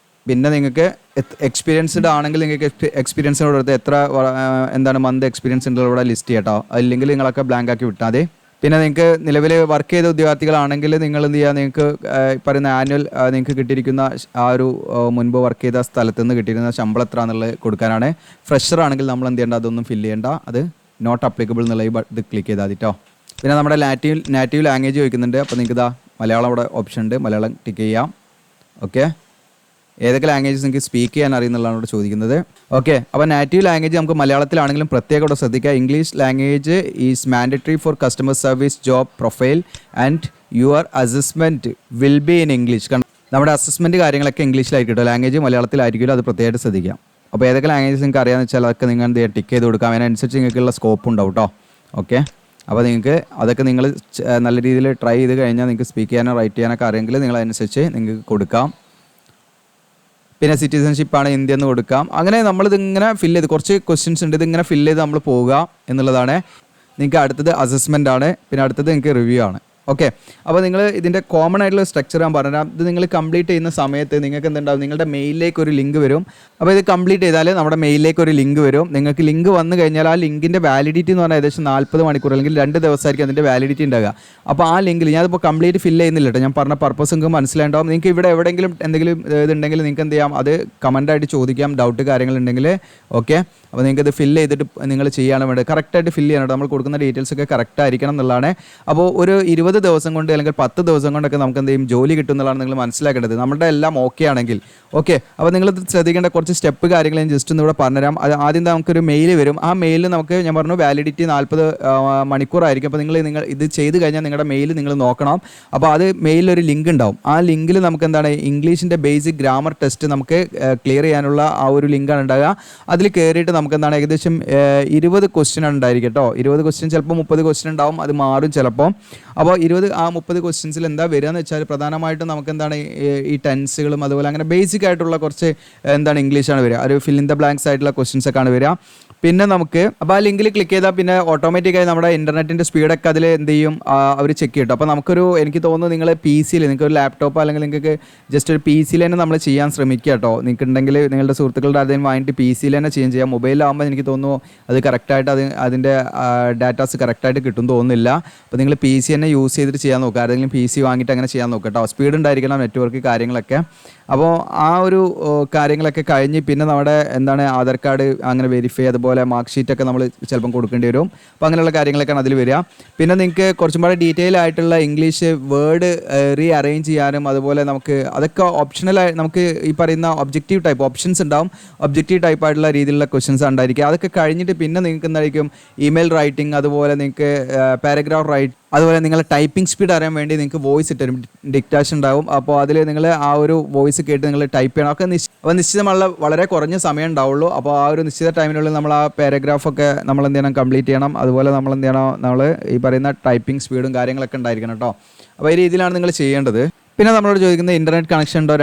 പിന്നെ നിങ്ങൾക്ക് എക്സ്പീരിയൻസ്ഡ് ആണെങ്കിൽ നിങ്ങൾക്ക് എക്സ്പീരിയൻസിനോട് കൊടുത്ത് എത്ര എന്താണ് മന്ത് എക്സ്പീരിയൻസ് ഉണ്ടോ ഇവിടെ ലിസ്റ്റ് ചെയ്യട്ടോ. അല്ലെങ്കിൽ നിങ്ങളൊക്കെ ബ്ലാങ്ക് ആക്കി വിട്ടാൽ മതി. പിന്നെ നിങ്ങൾക്ക് നിലവിൽ വർക്ക് ചെയ്ത ഉദ്യോഗാർത്ഥികളാണെങ്കിൽ നിങ്ങൾ എന്ത് ചെയ്യുക, നിങ്ങൾക്ക് പറയുന്ന ആനുവൽ നിങ്ങൾക്ക് കിട്ടിയിരിക്കുന്ന ആ ഒരു മുൻപ് വർക്ക് ചെയ്ത സ്ഥലത്ത് നിന്ന് കിട്ടിയിരുന്ന ശമ്പളം എത്ര എന്നുള്ളത് കൊടുക്കാനാണ്. ഫ്രഷർ ആണെങ്കിൽ നമ്മൾ എന്ത് ചെയ്യേണ്ട, അതൊന്നും ഫില്ല് ചെയ്യേണ്ട, അത് നോട്ട് അപ്ലിക്കബിൾ എന്നുള്ള ഇത് ക്ലിക്ക് ചെയ്താൽ മതി കേട്ടോ. പിന്നെ നമ്മുടെ നാറ്റീവ് ലാംഗ്വേജ് ചോദിക്കുന്നുണ്ട്. അപ്പോൾ നിങ്ങൾക്ക് ഇതാ മലയാളം അവിടെ ഓപ്ഷൻ ഉണ്ട്, മലയാളം ടിക്ക് ചെയ്യാം. ഓക്കെ, ഏതൊക്കെ ലാംഗ്വേജസ് നിങ്ങൾക്ക് സ്പീക്ക് ചെയ്യാൻ അറിയുന്നുള്ളതാണ് ഇവിടെ ചോദിക്കുന്നത്. ഓക്കെ, അപ്പോൾ നാറ്റീവ് ലാംഗ്വേജ് നമുക്ക് മലയാളത്തിലാണെങ്കിലും പ്രത്യേകം ഇവിടെ ശ്രദ്ധിക്കുക. English language is mandatory for customer service job profile and your assessment will be in English. നമ്മുടെ അസസ്മെൻറ്റ് കാര്യങ്ങളൊക്കെ ഇംഗ്ലീഷിലായിരിക്കും കേട്ടോ, ലാംഗ്വേജ് മലയാളത്തിലായിരിക്കില്ല, അത് പ്രത്യേകമായിട്ട് ശ്രദ്ധിക്കാം. അപ്പോൾ ഏതൊക്കെ ലാംഗ്വേജസ് നിങ്ങൾക്ക് അറിയാമെന്ന് വെച്ചാൽ അതൊക്കെ നിങ്ങൾ എന്ത് ചെയ്യുക, ടിക്ക് ചെയ്ത് കൊടുക്കാം. അതിനനുസരിച്ച് നിങ്ങൾക്കുള്ള സ്കോപ്പ് ഉണ്ടാവും കേട്ടോ. ഓക്കെ, അപ്പോൾ നിങ്ങൾക്ക് അതൊക്കെ നിങ്ങൾ നല്ല രീതിയിൽ ട്രൈ ചെയ്ത് കഴിഞ്ഞാൽ നിങ്ങൾക്ക് സ്പീക്ക് ചെയ്യാനോ റൈറ്റ് ചെയ്യാനൊക്കെ അറിയെങ്കിൽ നിങ്ങൾ അതനുസരിച്ച് നിങ്ങൾക്ക് കൊടുക്കാം. പിന്നെ സിറ്റിസൺഷിപ്പാണ് ഇന്ത്യ എന്ന് കൊടുക്കാം. അങ്ങനെ നമ്മളിതിങ്ങനെ ഫില്ല് ചെയ്ത് കുറച്ച് ക്വസ്റ്റ്യൻസ് ഉണ്ട്, ഇതിങ്ങനെ ഫില്ല് ചെയ്ത് നമ്മൾ പോവുക എന്നുള്ളതാണ്. നിങ്ങൾക്ക് അടുത്തത് അസസ്മെൻ്റ് ആണ്. പിന്നെ അടുത്തത് നിങ്ങൾക്ക് റിവ്യൂ ആണ്. ഓക്കെ, അപ്പോൾ നിങ്ങൾ ഇതിൻ്റെ കോമൺ ആയിട്ടുള്ള സ്ട്രക്ചർ ഞാൻ പറഞ്ഞുതരാം. ഇത് നിങ്ങൾ കംപ്ലീറ്റ് ചെയ്യുന്ന സമയത്ത് നിങ്ങൾക്ക് എന്തുണ്ടാവും, നിങ്ങളുടെ മെയിലിലേക്ക് ഒരു ലിങ്ക് വരും. അപ്പോൾ ഇത് കംപ്ലീറ്റ് ചെയ്താൽ നമ്മുടെ മെയിലിലേക്ക് ഒരു ലിങ്ക് വരും. നിങ്ങൾക്ക് ലിങ്ക് വന്നു കഴിഞ്ഞാൽ ആ ലിങ്കിൻ്റെ വാലിഡിറ്റി എന്ന് പറഞ്ഞാൽ ഏകദേശം 40 മണിക്കൂർ അല്ലെങ്കിൽ 2 ദിവസമായിരിക്കും അതിൻ്റെ വാലിഡിറ്റി ഉണ്ടാകുക. അപ്പോൾ ആ ലിങ്കിൽ ഞാനിപ്പോൾ കംപ്ലീറ്റ് ഫില്ല് ചെയ്യുന്നില്ല കേട്ടോ, ഞാൻ പറഞ്ഞ പർപ്പസ് നിങ്ങൾക്ക് മനസ്സിലായിട്ടുണ്ടാവും. നിങ്ങൾക്ക് ഇവിടെ എവിടെയെങ്കിലും എന്തെങ്കിലും ഇതുണ്ടെങ്കിൽ നിങ്ങൾക്ക് എന്ത് ചെയ്യാം, അത് കമൻറ്റായിട്ട് ചോദിക്കാം, ഡൗട്ട് കാര്യങ്ങളുണ്ടെങ്കിൽ. ഓക്കെ, അപ്പോൾ നിങ്ങൾക്ക് ഇത് ഫില്ല് ചെയ്തിട്ട് നിങ്ങൾ ചെയ്യാണ് വേണ്ടത്. കറക്റ്റായിട്ട് ഫില്ല് ചെയ്യണം, നമ്മൾ കൊടുക്കുന്ന ഡീറ്റെയിൽസ് ഒക്കെ കറക്റ്റ് ആയിരിക്കണം എന്നുള്ളതാണ്. അപ്പോൾ ഒരു 20 ദിവസം കൊണ്ട് അല്ലെങ്കിൽ 10 ദിവസം കൊണ്ടൊക്കെ നമുക്ക് എന്ത് ചെയ്യും, ജോലി കിട്ടും എന്നുള്ളതാണ് നിങ്ങൾ മനസ്സിലാക്കേണ്ടത്. നമ്മുടെ എല്ലാം ഓക്കെ ആണെങ്കിൽ. ഓക്കെ, അപ്പോൾ നിങ്ങൾ ശ്രദ്ധിക്കേണ്ട കുറച്ച് സ്റ്റെപ്പ് കാര്യങ്ങൾ ഞാൻ ജസ്റ്റ് ഒന്ന് ഇവിടെ പറഞ്ഞുതരാം. അത് ആദ്യം നമുക്കൊരു മെയിൽ വരും. ആ മെയിലിൽ നമുക്ക് ഞാൻ പറഞ്ഞു വാലിഡിറ്റി 40 മണിക്കൂറായിരിക്കും. അപ്പോൾ നിങ്ങൾ ഇത് ചെയ്ത് കഴിഞ്ഞാൽ നിങ്ങളുടെ മെയിൽ നിങ്ങൾ നോക്കണം. അപ്പോൾ അത് മെയിലൊരു ലിങ്ക് ഉണ്ടാവും. ആ ലിങ്കിൽ നമുക്ക് എന്താണ് ഇംഗ്ലീഷിൻ്റെ ബേസിക് ഗ്രാമർ ടെസ്റ്റ് നമുക്ക് ക്ലിയർ ചെയ്യാനുള്ള ആ ഒരു ലിങ്കാണ് ഉണ്ടാകുക. അതിൽ കയറിയിട്ട് നമുക്ക് എന്താണ് ഏകദേശം 20 ക്വസ്റ്റ്യൻ ഉണ്ടായിരിക്കും കേട്ടോ. 20 ക്വസ്റ്റ്യൻ, ചിലപ്പോൾ 30 ക്വസ്റ്റ്യൻ ഉണ്ടാവും, അത് മാറും ചിലപ്പോൾ. അപ്പോൾ 30 ക്വസ്റ്റ്യൻസിൽ എന്താ വരിക എന്ന് വെച്ചാൽ പ്രധാനമായിട്ടും നമുക്ക് എന്താണ് ഈ ടെൻസുകളും അതുപോലെ അങ്ങനെ ബേസിക് ആയിട്ടുള്ള കുറച്ച് എന്താണ് ഇംഗ്ലീഷാണ് വരിക. ഒരു ഫിൽ ഇൻ ദ ബ്ലാങ്ക്സ് ആയിട്ടുള്ള ക്വസ്റ്റ്യൻസ് ഒക്കെ ആണ് വരിക. പിന്നെ നമുക്ക് അപ്പോൾ ആ ലിങ്കിൽ ക്ലിക്ക് ചെയ്താൽ പിന്നെ ഓട്ടോമാറ്റിക്കായി നമ്മുടെ ഇൻ്റർനെറ്റിൻ്റെ സ്പീഡൊക്കെ അതിൽ എന്ത് ചെയ്യും, അവർ ചെക്ക് ചെയ്യും. അപ്പോൾ എനിക്ക് തോന്നുന്നു നിങ്ങൾ PC-യിൽ നിങ്ങൾക്ക് ഒരു ലാപ്ടോപ്പ് അല്ലെങ്കിൽ നിങ്ങൾക്ക് ജസ്റ്റ് ഒരു PC-യിൽ തന്നെ നമ്മൾ ചെയ്യാൻ ശ്രമിക്കുക കേട്ടോ. നിങ്ങൾക്ക് ഉണ്ടെങ്കിൽ നിങ്ങളുടെ സുഹൃത്തുക്കളുടെ അതിന് വാങ്ങിയിട്ട് PC-യിൽ തന്നെ ചെയ്യാം. മൊബൈലിലാകുമ്പോൾ എനിക്ക് തോന്നുന്നു അത് കറക്റ്റായിട്ട് അതിൻ്റെ ഡാറ്റാസ് കറക്റ്റായിട്ട് കിട്ടും തോന്നുന്നില്ല. അപ്പോൾ നിങ്ങൾ PC തന്നെ യൂസ് ചെയ്തിട്ട് ചെയ്യാൻ നോക്കുക. ആരെങ്കിലും PC വാങ്ങിയിട്ട് അങ്ങനെ ചെയ്യാൻ നോക്കുക കേട്ടോ. സ്പീഡ് ഉണ്ടായിരിക്കണം, നെറ്റ്വർക്ക് കാര്യങ്ങളൊക്കെ. അപ്പോൾ ആ ഒരു കാര്യങ്ങളൊക്കെ കഴിഞ്ഞ് പിന്നെ നമ്മുടെ എന്താണ് ആധാർ കാർഡ് അങ്ങനെ വെരിഫൈ, അതുപോലെ മാർക്ക് ഷീറ്റൊക്കെ നമ്മൾ ചിലപ്പം കൊടുക്കേണ്ടി വരും. അപ്പോൾ അങ്ങനെയുള്ള കാര്യങ്ങളൊക്കെയാണ് അതിൽ വരിക. പിന്നെ നിങ്ങൾക്ക് കുറച്ചും കൂടെ ഡീറ്റെയിൽ ആയിട്ടുള്ള ഇംഗ്ലീഷ് വേർഡ് റീ അറേഞ്ച് ചെയ്യാനും അതുപോലെ നമുക്ക് അതൊക്കെ ഓപ്ഷണലായി നമുക്ക് ഈ പറയുന്ന ഒബ്ജക്റ്റീവ് ടൈപ്പ് ഓപ്ഷൻസ് ഉണ്ടാവും. ഒബ്ജക്റ്റീവ് ടൈപ്പ് ആയിട്ടുള്ള രീതിയിലുള്ള ക്വസ്റ്റ്യൻസ് ഉണ്ടായിരിക്കുക. അതൊക്കെ കഴിഞ്ഞിട്ട് പിന്നെ നിങ്ങൾക്ക് എന്തായിരിക്കും ഇമെയിൽ റൈറ്റിംഗ്, അതുപോലെ നിങ്ങൾക്ക് പാരഗ്രാഫ് റൈറ്റ്, അതുപോലെ നിങ്ങൾ ടൈപ്പിംഗ് സ്പീഡ് അറിയാൻ വേണ്ടി നിങ്ങൾക്ക് വോയിസ് ഇട്ടും ഡിക്റ്റാഷൻ ഉണ്ടാവും. അപ്പോൾ അതിൽ നിങ്ങൾ ആ ഒരു വോയിസ് കേട്ട് നിങ്ങൾ ടൈപ്പ് ചെയ്യണം. അപ്പോൾ നിശ്ചിതമുള്ള വളരെ കുറഞ്ഞ സമയം ഉണ്ടാവുള്ളൂ. അപ്പോൾ ആ ഒരു നിശ്ചിത ടൈമിനുള്ളിൽ നമ്മൾ ആ പാരഗ്രാഫൊക്കെ നമ്മൾ എന്ത് ചെയ്യണം, കംപ്ലീറ്റ് ചെയ്യണം. അതുപോലെ നമ്മൾ എന്ത് ചെയ്യണം, നമ്മൾ ഈ പറയുന്ന ടൈപ്പിംഗ് സ്പീഡും കാര്യങ്ങളൊക്കെ ഉണ്ടായിരിക്കണം കേട്ടോ. അപ്പോൾ ഈ രീതിയിലാണ് നിങ്ങൾ ചെയ്യേണ്ടത്. പിന്നെ നമ്മളോട് ചോദിക്കുന്നത് ഇൻ്റർനെറ്റ് കണക്ഷൻ ഉണ്ടോ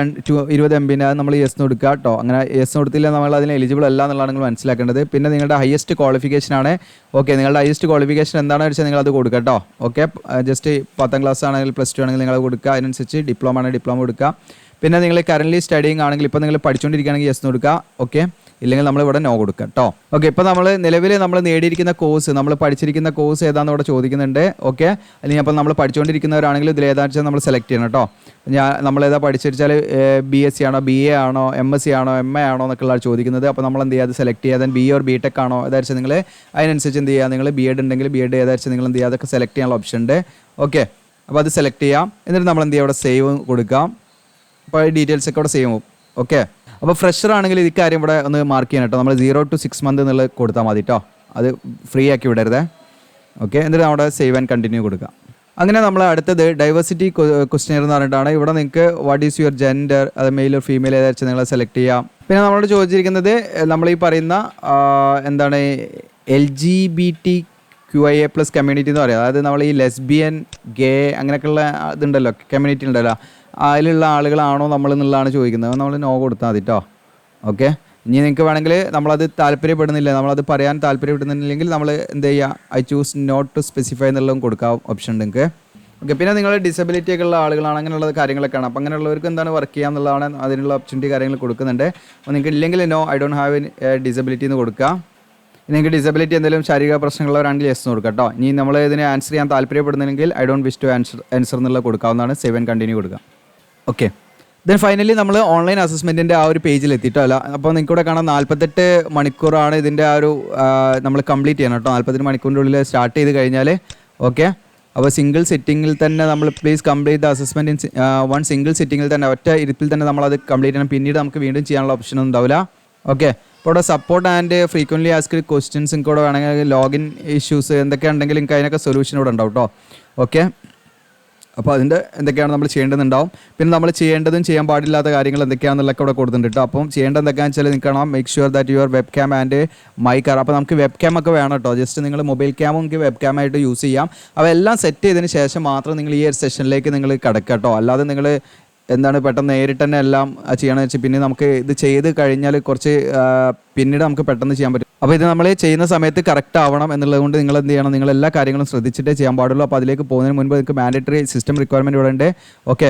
20 MB, അത് നമ്മൾ യെസ് കൊടുക്കുക കേട്ടോ. അങ്ങനെ യെസ് കൊടുത്തില്ല നമ്മൾ അതിന് എലിജിബിൾ അല്ല എന്നുള്ളതാണ് നിങ്ങൾ മനസ്സിലാക്കേണ്ടത്. പിന്നെ നിങ്ങളുടെ ഹയസ്റ്റ് ക്വാളിഫിക്കേഷൻ ആണ്. ഓക്കെ, നിങ്ങളുടെ ഹയസ്റ്റ് ക്വാളിഫിക്കേഷൻ എന്താണെന്ന് വെച്ചാൽ നിങ്ങൾ അത് കൊടുക്കുക കേട്ടോ. ഓക്കെ, ജസ്റ്റ് 10ാം ക്ലാസ് ആണെങ്കിൽ +2 ആണെങ്കിൽ നിങ്ങൾ കൊടുക്കുക. അതിനനുസരിച്ച് ഡിപ്ലോമ ആണെങ്കിൽ ഡിപ്ലോമ കൊടുക്കുക. പിന്നെ നിങ്ങൾ കറൻ്റ്ലി സ്റ്റഡിങ് ആണെങ്കിൽ ഇപ്പോൾ നിങ്ങൾ പഠിച്ചുകൊണ്ടിരിക്കുകയാണെങ്കിൽ യെസ് കൊടുക്കുക. ഓക്കെ, ഇല്ലെങ്കിൽ നമ്മളിവിടെ നോ കൊടുക്കുക കേട്ടോ. ഓക്കെ, ഇപ്പോൾ നിലവിൽ നമ്മൾ നേടിയിരിക്കുന്ന കോഴ്സ്, നമ്മൾ പഠിച്ചിരിക്കുന്ന കോഴ്സ് ഏതാണെന്ന് ഇവിടെ ചോദിക്കുന്നുണ്ട്. ഓക്കെ, അല്ലെങ്കിൽ അപ്പോൾ നമ്മൾ പഠിച്ചുകൊണ്ടിരിക്കുന്നവരാണെങ്കിൽ ഇതിൽ ഏതാണെന്ന് വെച്ചാൽ നമ്മൾ സെലക്ട് ചെയ്യണം കേട്ടോ. നമ്മളേതാ പഠിച്ചിരിച്ചാൽ BSc ആണോ, BA ആണോ, MSc ആണോ, MA ആണോ എന്നൊക്കെയുള്ള ചോദിക്കുന്നത്. അപ്പോൾ നമ്മൾ എന്ത് ചെയ്യുക, അത് സെലക്ട് ചെയ്യുക. BA ഓർ BTech ആണോ ഏതായിരിക്കും നിങ്ങൾ അതിനനുസരിച്ച് എന്ത് ചെയ്യുക, നിങ്ങൾ B.Ed ഉണ്ടെങ്കിൽ B.Ed ഏതായിരിക്കും നിങ്ങൾ എന്ത് ചെയ്യുക, അതൊക്കെ സെലക്ട് ചെയ്യാനുള്ള ഓപ്ഷൻ ഉണ്ട്. ഓക്കെ, അപ്പോൾ അത് സെലക്ട് ചെയ്യാം. എന്നിട്ട് നമ്മൾ എന്ത് ചെയ്യുക, അവിടെ സേവ് കൊടുക്കാം. അപ്പോൾ ഈ ഡീറ്റെയിൽസ് ഒക്കെ അവിടെ സേവ് ആവും. ഓക്കെ, അപ്പോൾ ഫ്രഷർ ആണെങ്കിൽ ഈ കാര്യം ഇവിടെ ഒന്ന് മാർക്ക് ചെയ്യണം കേട്ടോ. നമ്മൾ 0 to 6 months എന്നുള്ളത് കൊടുത്താൽ മതി കേട്ടോ. അത് ഫ്രീ ആക്കി വിടരുതേ. ഓക്കെ, എന്നിട്ട് അവിടെ സേവ് ആൻഡ് കണ്ടിന്യൂ കൊടുക്കാം. അങ്ങനെ നമ്മൾ അടുത്തത് ഡൈവേഴ്സിറ്റി ക്വസ്റ്റ്യൻ എന്ന് പറഞ്ഞിട്ടാണ്. ഇവിടെ നിങ്ങൾക്ക് വാട്ട് ഈസ് യുവർ ജെൻഡർ, അത് മെയിൽ ഓർ ഫീമെയിൽ ഏതാச்சுം നിങ്ങൾ സെലക്ട് ചെയ്യാം. പിന്നെ നമ്മളോട് ചോദിച്ചിരിക്കുന്നത് നമ്മൾ ഈ പറയുന്ന എന്താണ് LGBTQIA+ കമ്മ്യൂണിറ്റി എന്ന് പറയുക. അതായത് നമ്മൾ ഈ ലെസ്ബിയൻ, ഗേ അങ്ങനെയൊക്കെയുള്ള ഇതുണ്ടല്ലോ, കമ്മ്യൂണിറ്റി ഉണ്ടല്ലോ, അതിലുള്ള ആളുകളാണോ നമ്മൾ എന്നുള്ളതാണ് ചോദിക്കുന്നത്. നമ്മൾ നോ കൊടുത്താൽ മതി കേട്ടോ. ഓക്കെ, ഇനി നിങ്ങൾക്ക് വേണമെങ്കിൽ നമ്മളത് താല്പര്യപ്പെടുന്നില്ല, നമ്മളത് പറയാൻ താല്പര്യപ്പെടുന്നില്ലെങ്കിൽ നമ്മൾ എന്ത് ചെയ്യുക, I choose not to specify എന്നുള്ളതും കൊടുക്കാം, ഓപ്ഷൻ ഉണ്ട് നിങ്ങൾക്ക്. ഓക്കെ, പിന്നെ നിങ്ങൾ ഡിസബിലിറ്റി ഒക്കെ ഉള്ള ആളുകളാണ്, അങ്ങനെയുള്ള കാര്യങ്ങളൊക്കെയാണ്. അപ്പോൾ അങ്ങനെയുള്ളവർക്ക് എന്താണ് വർക്ക് ചെയ്യുക എന്നുള്ളതാണ്, അതിനുള്ള ഓപ്പർച്യൂണിറ്റി കാര്യങ്ങൾ കൊടുക്കുന്നുണ്ട്. അപ്പോൾ നിങ്ങൾക്ക് ഇല്ലെങ്കിൽ no I don't have disability എന്ന് കൊടുക്കുക. നിങ്ങൾക്ക് ഡിസബിലിറ്റി എന്തെങ്കിലും ശാരീരിക പ്രശ്നങ്ങളുള്ളവരാണെങ്കിൽ യെസ് കൊടുക്കുക കേട്ടോ. ഇനി നമ്മൾ ഇതിനെ ആൻസർ ചെയ്യാൻ താല്പര്യപ്പെടുന്നില്ലെങ്കിൽ I don't wish to answer എന്നുള്ള കൊടുക്കാവുന്നതാണ്. സേവ് ആൻഡ് കണ്ടിന്യൂ കൊടുക്കുക. ഓക്കെ, ദെൻ ഫൈനലി നമ്മൾ ഓൺലൈൻ അസസ്മെൻറ്റിൻ്റെ ആ ഒരു പേജിൽ എത്തിയിട്ടല്ല. അപ്പോൾ നിങ്ങൾക്ക് ഇവിടെ കാണാം 48 മണിക്കൂറാണ് ഇതിൻ്റെ ആ ഒരു നമ്മൾ കംപ്ലീറ്റ് ചെയ്യണം കേട്ടോ. 48 മണിക്കൂറിൻ്റെ ഉള്ളിൽ സ്റ്റാർട്ട് ചെയ്ത് കഴിഞ്ഞാൽ ഓക്കെ. അപ്പോൾ സിംഗിൾ സിറ്റിങ്ങിൽ തന്നെ നമ്മൾ please complete the assessment in one single സിറ്റിങ്ങിൽ തന്നെ, ഒറ്റ ഇരുപ്പിൽ തന്നെ നമ്മളത് കംപ്ലീറ്റ് ചെയ്യണം. പിന്നീട് നമുക്ക് വീണ്ടും ചെയ്യാനുള്ള ഓപ്ഷൻ ഒന്നും ഉണ്ടാവില്ല. ഓക്കെ, അപ്പോൾ ഇവിടെ support and frequently asked questions നിങ്ങൾക്ക് ഇവിടെ വേണമെങ്കിൽ ലോഗിൻ ഇഷ്യൂസ് എന്തൊക്കെ ഉണ്ടെങ്കിൽ നിങ്ങൾക്ക് അതിനൊക്കെ സൊല്യൂഷൻ ഇവിടെ ഉണ്ടാവും കേട്ടോ. ഓക്കെ, അപ്പോൾ അതിൻ്റെ എന്തൊക്കെയാണ് നമ്മൾ ചെയ്യേണ്ടതുണ്ടാവും. പിന്നെ നമ്മൾ ചെയ്യേണ്ടതും ചെയ്യാൻ പാടില്ലാത്ത കാര്യങ്ങൾ എന്തൊക്കെയാണെന്നുള്ളതൊക്കെ ഇവിടെ കൊടുത്തിട്ടുണ്ട് കേട്ടോ. അപ്പം ചെയ്യേണ്ടത് എന്തൊക്കെയാണെന്ന് വെച്ചാൽ നിങ്ങൾക്ക് കാണാം, make sure that your webcam and mic are. അപ്പോൾ നമുക്ക് വെബ് ക്യാം ഒക്കെ വേണം കേട്ടോ. ജസ്റ്റ് നിങ്ങൾ മൊബൈൽ ക്യാമും നിങ്ങൾക്ക് വെബ് ക്യാമായിട്ട് യൂസ് ചെയ്യാം. അപ്പോൾ എല്ലാം സെറ്റ് ചെയ്തതിന് ശേഷം മാത്രം നിങ്ങൾ ഈ ഒരു സെഷനിലേക്ക് നിങ്ങൾ കിടക്കുക കേട്ടോ. അല്ലാതെ നിങ്ങൾ എന്താണ് പെട്ടെന്ന് നേരിട്ട് തന്നെ എല്ലാം ചെയ്യണമെന്ന് വെച്ചാൽ പിന്നെ നമുക്ക് ഇത് ചെയ്ത് കഴിഞ്ഞാൽ കുറച്ച് പിന്നീട് നമുക്ക് പെട്ടെന്ന് ചെയ്യാൻ പറ്റും. അപ്പോൾ ഇത് നമ്മൾ ചെയ്യുന്ന സമയത്ത് കറക്റ്റ് ആവണം എന്നുള്ളത് കൊണ്ട് നിങ്ങൾ എന്ത് ചെയ്യണം, നിങ്ങൾ എല്ലാ കാര്യങ്ങളും ശ്രദ്ധിച്ചിട്ടേ ചെയ്യാൻ പാടുള്ളൂ. അപ്പോൾ അതിലേക്ക് പോകുന്നതിന് മുൻപ് നിങ്ങൾക്ക് മാൻഡേറ്ററി സിസ്റ്റം റിക്വയർമെൻറ്റ് ഇവിടെ ഉണ്ട്. ഓക്കെ,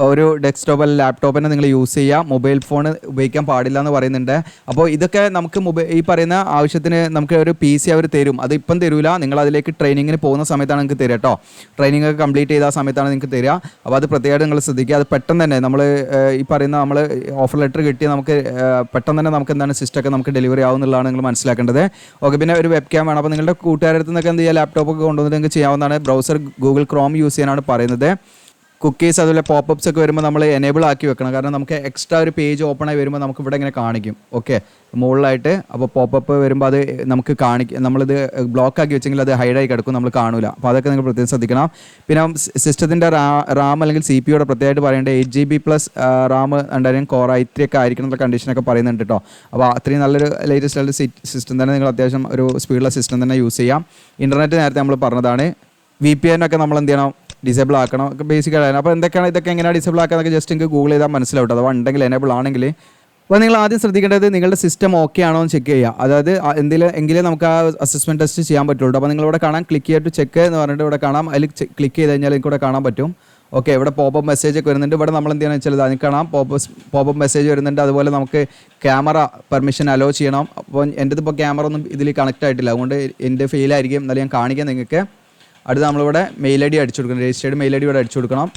ഒരു ഡെസ്ക്ടോപ്പ് അല്ലെങ്കിൽ ലാപ്ടോപ്പിനെ നിങ്ങൾ യൂസ് ചെയ്യുക, മൊബൈൽ ഫോൺ ഉപയോഗിക്കാൻ പാടില്ല എന്ന് പറയുന്നുണ്ട്. അപ്പോൾ ഇതൊക്കെ നമുക്ക് ഈ പറയുന്ന ആവശ്യത്തിന് നമുക്ക് ഒരു PC അവർ തരും. അത് ഇപ്പം തരൂല, നിങ്ങൾ അതിലേക്ക് ട്രെയിനിങ്ങിന് പോകുന്ന സമയത്താണ് നിങ്ങൾക്ക് തരിക കേട്ടോ. ട്രെയിനിങ് ഒക്കെ കംപ്ലീറ്റ് ചെയ്ത സമയത്താണ് നിങ്ങൾക്ക് തരിക. അപ്പോൾ അത് പ്രത്യേകമായിട്ട് നിങ്ങൾ ശ്രദ്ധിക്കുക. അത് പെട്ടെന്ന് തന്നെ നമ്മൾ ഈ പറയുന്ന നമ്മൾ ഓഫർ ലെറ്റർ കിട്ടി നമുക്ക് പെട്ടെന്ന് തന്നെ നമുക്ക് എന്താണ് സിസ്റ്റമൊക്കെ നമുക്ക് ഡെലിവറി ആവുന്നുള്ളതാണ് നിങ്ങൾ മനസ്സിലാക്കേണ്ടത്. ഓക്കെ, പിന്നെ ഒരു വെബ് ക്യാം വേണം. അപ്പോൾ നിങ്ങളുടെ കൂട്ടുകാരുടെ അടുത്ത് നിന്നൊക്കെ എന്ത് ചെയ്യുക, ലാപ്ടോപ്പൊക്കെ കൊണ്ടുവന്നിട്ട് നിങ്ങൾക്ക് ചെയ്യാവുന്നതാണ്. ബ്രൗസർ ഗൂഗിൾ ക്രോം യൂസ് ചെയ്യാനാണ് പറയുന്നത്. കുക്കീസ് അതുപോലെ പോപ്പപ്സ് ഒക്കെ വരുമ്പോൾ നമ്മൾ എനേബിൾ ആക്കി വെക്കണം. കാരണം നമുക്ക് എക്സ്ട്രാ ഒരു പേജ് ഓപ്പൺ ആയി വരുമ്പോൾ നമുക്ക് ഇവിടെ ഇങ്ങനെ കാണിക്കും. ഓക്കെ, മുകളിലായിട്ട്. അപ്പോൾ പോപ്പപ്പ് വരുമ്പോൾ അത് നമുക്ക് കാണിക്കും. നമ്മളിത് ബ്ലോക്ക് ആക്കി വെച്ചെങ്കിൽ അത് ഹൈഡായി കിടക്കും, നമ്മൾ കാണൂല. അപ്പോൾ അതൊക്കെ നിങ്ങൾ പ്രത്യേകം ശ്രദ്ധിക്കണം. പിന്നെ സിസ്റ്റത്തിൻ്റെ റാം അല്ലെങ്കിൽ CPU പ്രത്യേകമായിട്ട് പറയേണ്ടത് 8GB+ റാം ഉണ്ടായാലും Core i3 ഒക്കെ ആയിരിക്കണം എന്നുള്ള കണ്ടീഷനൊക്കെ പറയുന്നുണ്ട് കേട്ടോ. അപ്പോൾ അത്രയും നല്ലൊരു ലേറ്റസ്റ്റ് ആയിട്ട് സിസ്റ്റം തന്നെ നിങ്ങൾ അത്യാവശ്യം ഒരു സ്പീഡുള്ള സിസ്റ്റം തന്നെ യൂസ് ചെയ്യാം. ഇൻ്റർനെറ്റ് നേരത്തെ നമ്മൾ പറഞ്ഞതാണ്. VPN ഒക്കെ നമ്മൾ എന്ത് ചെയ്യണം, ഡിസേബിൾ ആക്കണം. ബേസിക്കായിട്ട് അപ്പോൾ എന്തൊക്കെയാണ് ഇതൊക്കെ എങ്ങനെയാണ് ഡിസേബിൾ ആക്കാന്നൊക്കെ ജസ്റ്റ് നിങ്ങൾക്ക് ഗൂഗിൾ ചെയ്താൽ മനസ്സിലാവും. അഥവാ ഉണ്ടെങ്കിൽ എനേബിൾ ആണെങ്കിൽ. അപ്പോൾ നിങ്ങൾ ആദ്യം ശ്രദ്ധിക്കേണ്ടത് നിങ്ങളുടെ സിസ്റ്റം ഓക്കെ ആണോ എന്ന് ചെക്ക് ചെയ്യുക. അതായത് എങ്കിലേ നമുക്ക് ആ അസസ്മെൻറ്റ് ടെസ്റ്റ് ചെയ്യാൻ പറ്റുള്ളൂ. അപ്പോൾ നിങ്ങളിവിടെ കാണാം ക്ലിക്ക് ചെയ്തിട്ട് ചെക്ക് എന്ന് പറഞ്ഞിട്ട് ഇവിടെ കാണാം. അതിൽ ക്ലിക്ക് ചെയ്ത് കഴിഞ്ഞാൽ നിങ്ങൾക്ക് ഇവിടെ കാണാൻ പറ്റും. ഓക്കെ, ഇവിടെ പോപ്പപ്പ് മെസ്സേജ് ഒക്കെ വരുന്നുണ്ട്. ഇവിടെ നമ്മൾ എന്ത് ചെയ്യണമെന്ന് വെച്ചാൽ അതിന് കാണാം പോപ്പപ്പ് മെസ്സേജ് വരുന്നുണ്ട്. അതുപോലെ നമുക്ക് ക്യാമറ പെർമിഷൻ അലോ ചെയ്യണം. അപ്പോൾ എൻ്റെ ഇപ്പോൾ ക്യാമറ ഒന്നും ഇതിൽ കണക്റ്റ് ആയിട്ടില്ല, അതുകൊണ്ട് എൻ്റെ ഫെയിലായിരിക്കും. എന്നാലും ഞാൻ കാണിക്കാം നിങ്ങൾക്ക്. അടുത്ത് നമ്മളിവിടെ മെയിൽ ID അടിച്ചു കൊടുക്കണം. രജിസ്റ്റേർഡ് മെയിൽ ID ഇവിടെ അടിച്ചു കൊടുക്കണം.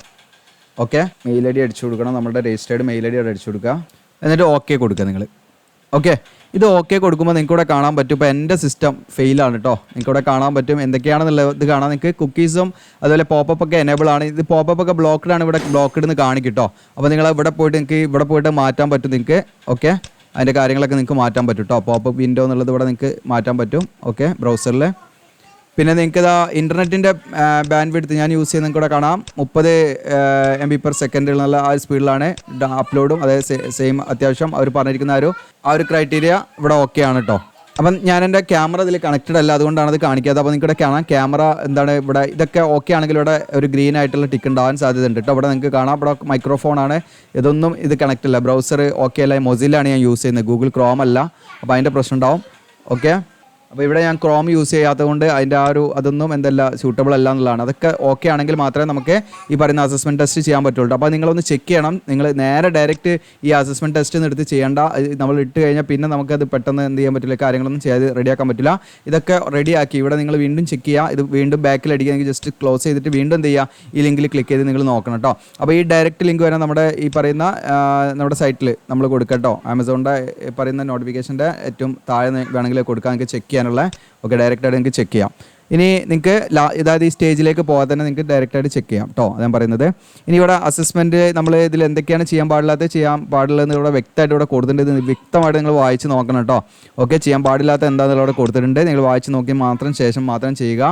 ഓക്കെ, മെയിൽ ID അടിച്ചു കൊടുക്കണം. നമ്മുടെ രജിസ്റ്റേർഡ് മെയിൽ ID ഇവിടെ അടിച്ചു കൊടുക്കുക. എന്നിട്ട് ഓക്കെ കൊടുക്കുക നിങ്ങൾ. ഓക്കെ, ഇത് ഓക്കെ കൊടുക്കുമ്പോൾ നിങ്ങൾക്ക് ഇവിടെ കാണാൻ പറ്റും. ഇപ്പോൾ എൻ്റെ സിസ്റ്റം ഫെയിലാണ് കേട്ടോ. നിങ്ങൾക്ക് ഇവിടെ കാണാൻ പറ്റും എന്തൊക്കെയാണെന്നുള്ളത്. ഇത് കാണാൻ നിങ്ങൾക്ക് കുക്കീസും അതുപോലെ പോപ്പപ്പ് ഒക്കെ എനേബിൾ ആണ്. ഇത് പോപ്പപ്പ് ഒക്കെ ബ്ലോക്ക്ഡ് ആണ്, ഇവിടെ ബ്ലോക്ക്ഡ് എന്ന് കാണിക്കും കേട്ടോ. അപ്പോൾ നിങ്ങൾ ഇവിടെ പോയിട്ട് നിങ്ങൾക്ക് ഇവിടെ പോയിട്ട് മാറ്റാൻ പറ്റും നിങ്ങൾക്ക്. ഓക്കെ, അതിൻ്റെ കാര്യങ്ങളൊക്കെ നിങ്ങൾക്ക് മാറ്റാൻ പറ്റും കേട്ടോ. പോപ്പപ്പ് വിൻഡോ എന്നുള്ളത് ഇവിടെ നിങ്ങൾക്ക് മാറ്റാൻ പറ്റും. ഓക്കെ, ബ്രൗസറിൽ. പിന്നെ നിങ്ങൾക്ക് ഇതാ ഇൻ്റർനെറ്റിൻ്റെ ബാൻഡ് വിഡ്ത്ത് ഞാൻ യൂസ് ചെയ്യുന്ന നിങ്ങൾക്ക് ഇവിടെ കാണാം 30 MB/s എന്നുള്ള ആ സ്പീഡിലാണ് അപ്ലോഡും. അതായത് സെയിം അത്യാവശ്യം അവർ പറഞ്ഞിരിക്കുന്ന ആ ഒരു ക്രൈറ്റീരിയ ഇവിടെ ഓക്കെ ആണ് കേട്ടോ. അപ്പം ഞാൻ എൻ്റെ ക്യാമറ ഇതിൽ കണക്റ്റഡ് അല്ല, അതുകൊണ്ടാണ് അത് കാണിക്കാത്തത്. അപ്പോൾ നിങ്ങൾക്ക് ഇവിടെ കാണാം ക്യാമറ എന്താണ് ഇവിടെ ഇതൊക്കെ ഓക്കെ ആണെങ്കിൽ ഇവിടെ ഒരു ഗ്രീൻ ആയിട്ടുള്ള ടിക്ക് ഉണ്ടാവാൻ സാധ്യതയുണ്ട് കേട്ടോ. ഇവിടെ നിങ്ങൾക്ക് കാണാം ഇവിടെ മൈക്രോഫോണാണ്. ഇതൊന്നും ഇത് കണക്റ്റ് അല്ല. ബ്രൗസർ ഓക്കെ അല്ല, മൊസിലാണ് ഞാൻ യൂസ് ചെയ്യുന്നത്, ഗൂഗിൾ ക്രോം അല്ല. അപ്പോൾ അതിൻ്റെ പ്രശ്നം ഉണ്ടാവും. ഓക്കെ, അപ്പോൾ ഇവിടെ ഞാൻ ക്രോം യൂസ് ചെയ്യാത്തത് കൊണ്ട് അതിൻ്റെ അതൊന്നും എന്തല്ല സ്യൂട്ടബിൾ അല്ല എന്നുള്ളതാണ്. അതൊക്കെ ഓക്കെ ആണെങ്കിൽ മാത്രമേ നമുക്ക് ഈ പറയുന്ന അസസ്മെൻറ്റ് ടെസ്റ്റ് ചെയ്യാൻ പറ്റുള്ളൂ. അപ്പോൾ നിങ്ങളൊന്ന് ചെക്ക് ചെയ്യണം. നിങ്ങൾ നേരെ ഡയറക്റ്റ് ഈ അസസ്മെൻറ്റ് ടെസ്റ്റ് എടുത്ത് ചെയ്യേണ്ട. നമ്മൾ ഇട്ട് കഴിഞ്ഞാൽ പിന്നെ നമുക്കത് പെട്ടെന്ന് എന്ത് ചെയ്യാൻ പറ്റില്ല, കാര്യങ്ങളൊന്നും ചെയ്ത് റെഡിയാക്കാൻ പറ്റില്ല. ഇതൊക്കെ റെഡിയാക്കി ഇവിടെ നിങ്ങൾ വീണ്ടും ചെക്ക് ചെയ്യുക. ഇത് വീണ്ടും ബാക്കിൽ അടിക്കുക. ജസ്റ്റ് ക്ലോസ് ചെയ്തിട്ട് വീണ്ടും എന്ത് ചെയ്യുക, ഈ ലിങ്കിൽ ക്ലിക്ക് ചെയ്ത് നിങ്ങൾ നോക്കണം കേട്ടോ. അപ്പോൾ ഈ ഡയറക്റ്റ് ലിങ്ക് വരെ നമ്മുടെ ഈ പറയുന്ന നമ്മുടെ സൈറ്റിൽ നമ്മൾ കൊടുക്കാം കേട്ടോ. ആമസോണിൻ്റെ പറയുന്ന നോട്ടിഫിക്കേഷൻ്റെ ഏറ്റവും താഴെ വേണമെങ്കിൽ കൊടുക്കാം, നിങ്ങൾക്ക് ചെക്ക് ചെയ്യാനുള്ള. ഓക്കെ, ഡയറക്റ്റായിട്ട് നിങ്ങൾക്ക് ചെക്ക് ചെയ്യാം. ഇനി നിങ്ങൾക്ക് അതായത് ഈ സ്റ്റേജിലേക്ക് പോകാതെ തന്നെ നിങ്ങൾക്ക് ഡയറക്റ്റായിട്ട് ചെക്ക് ചെയ്യാം കേട്ടോ, ഞാൻ പറയുന്നത്. ഇനി ഇവിടെ അസസ്മെൻറ്റ് നമ്മൾ ഇതിൽ എന്തൊക്കെയാണ് ചെയ്യാൻ പാടുള്ളതെന്ന് ഇവിടെ വ്യക്തമായിട്ട് ഇവിടെ കൊടുത്തിട്ടുണ്ട്. വ്യക്തമായിട്ട് നിങ്ങൾ വായിച്ച് നോക്കണം കേട്ടോ. ഓക്കെ, ചെയ്യാൻ പാടില്ലാത്ത എന്താണെന്നുള്ള ഇവിടെ കൊടുത്തിട്ടുണ്ട്. നിങ്ങൾ വായിച്ച് നോക്കി ശേഷം മാത്രം ചെയ്യുക.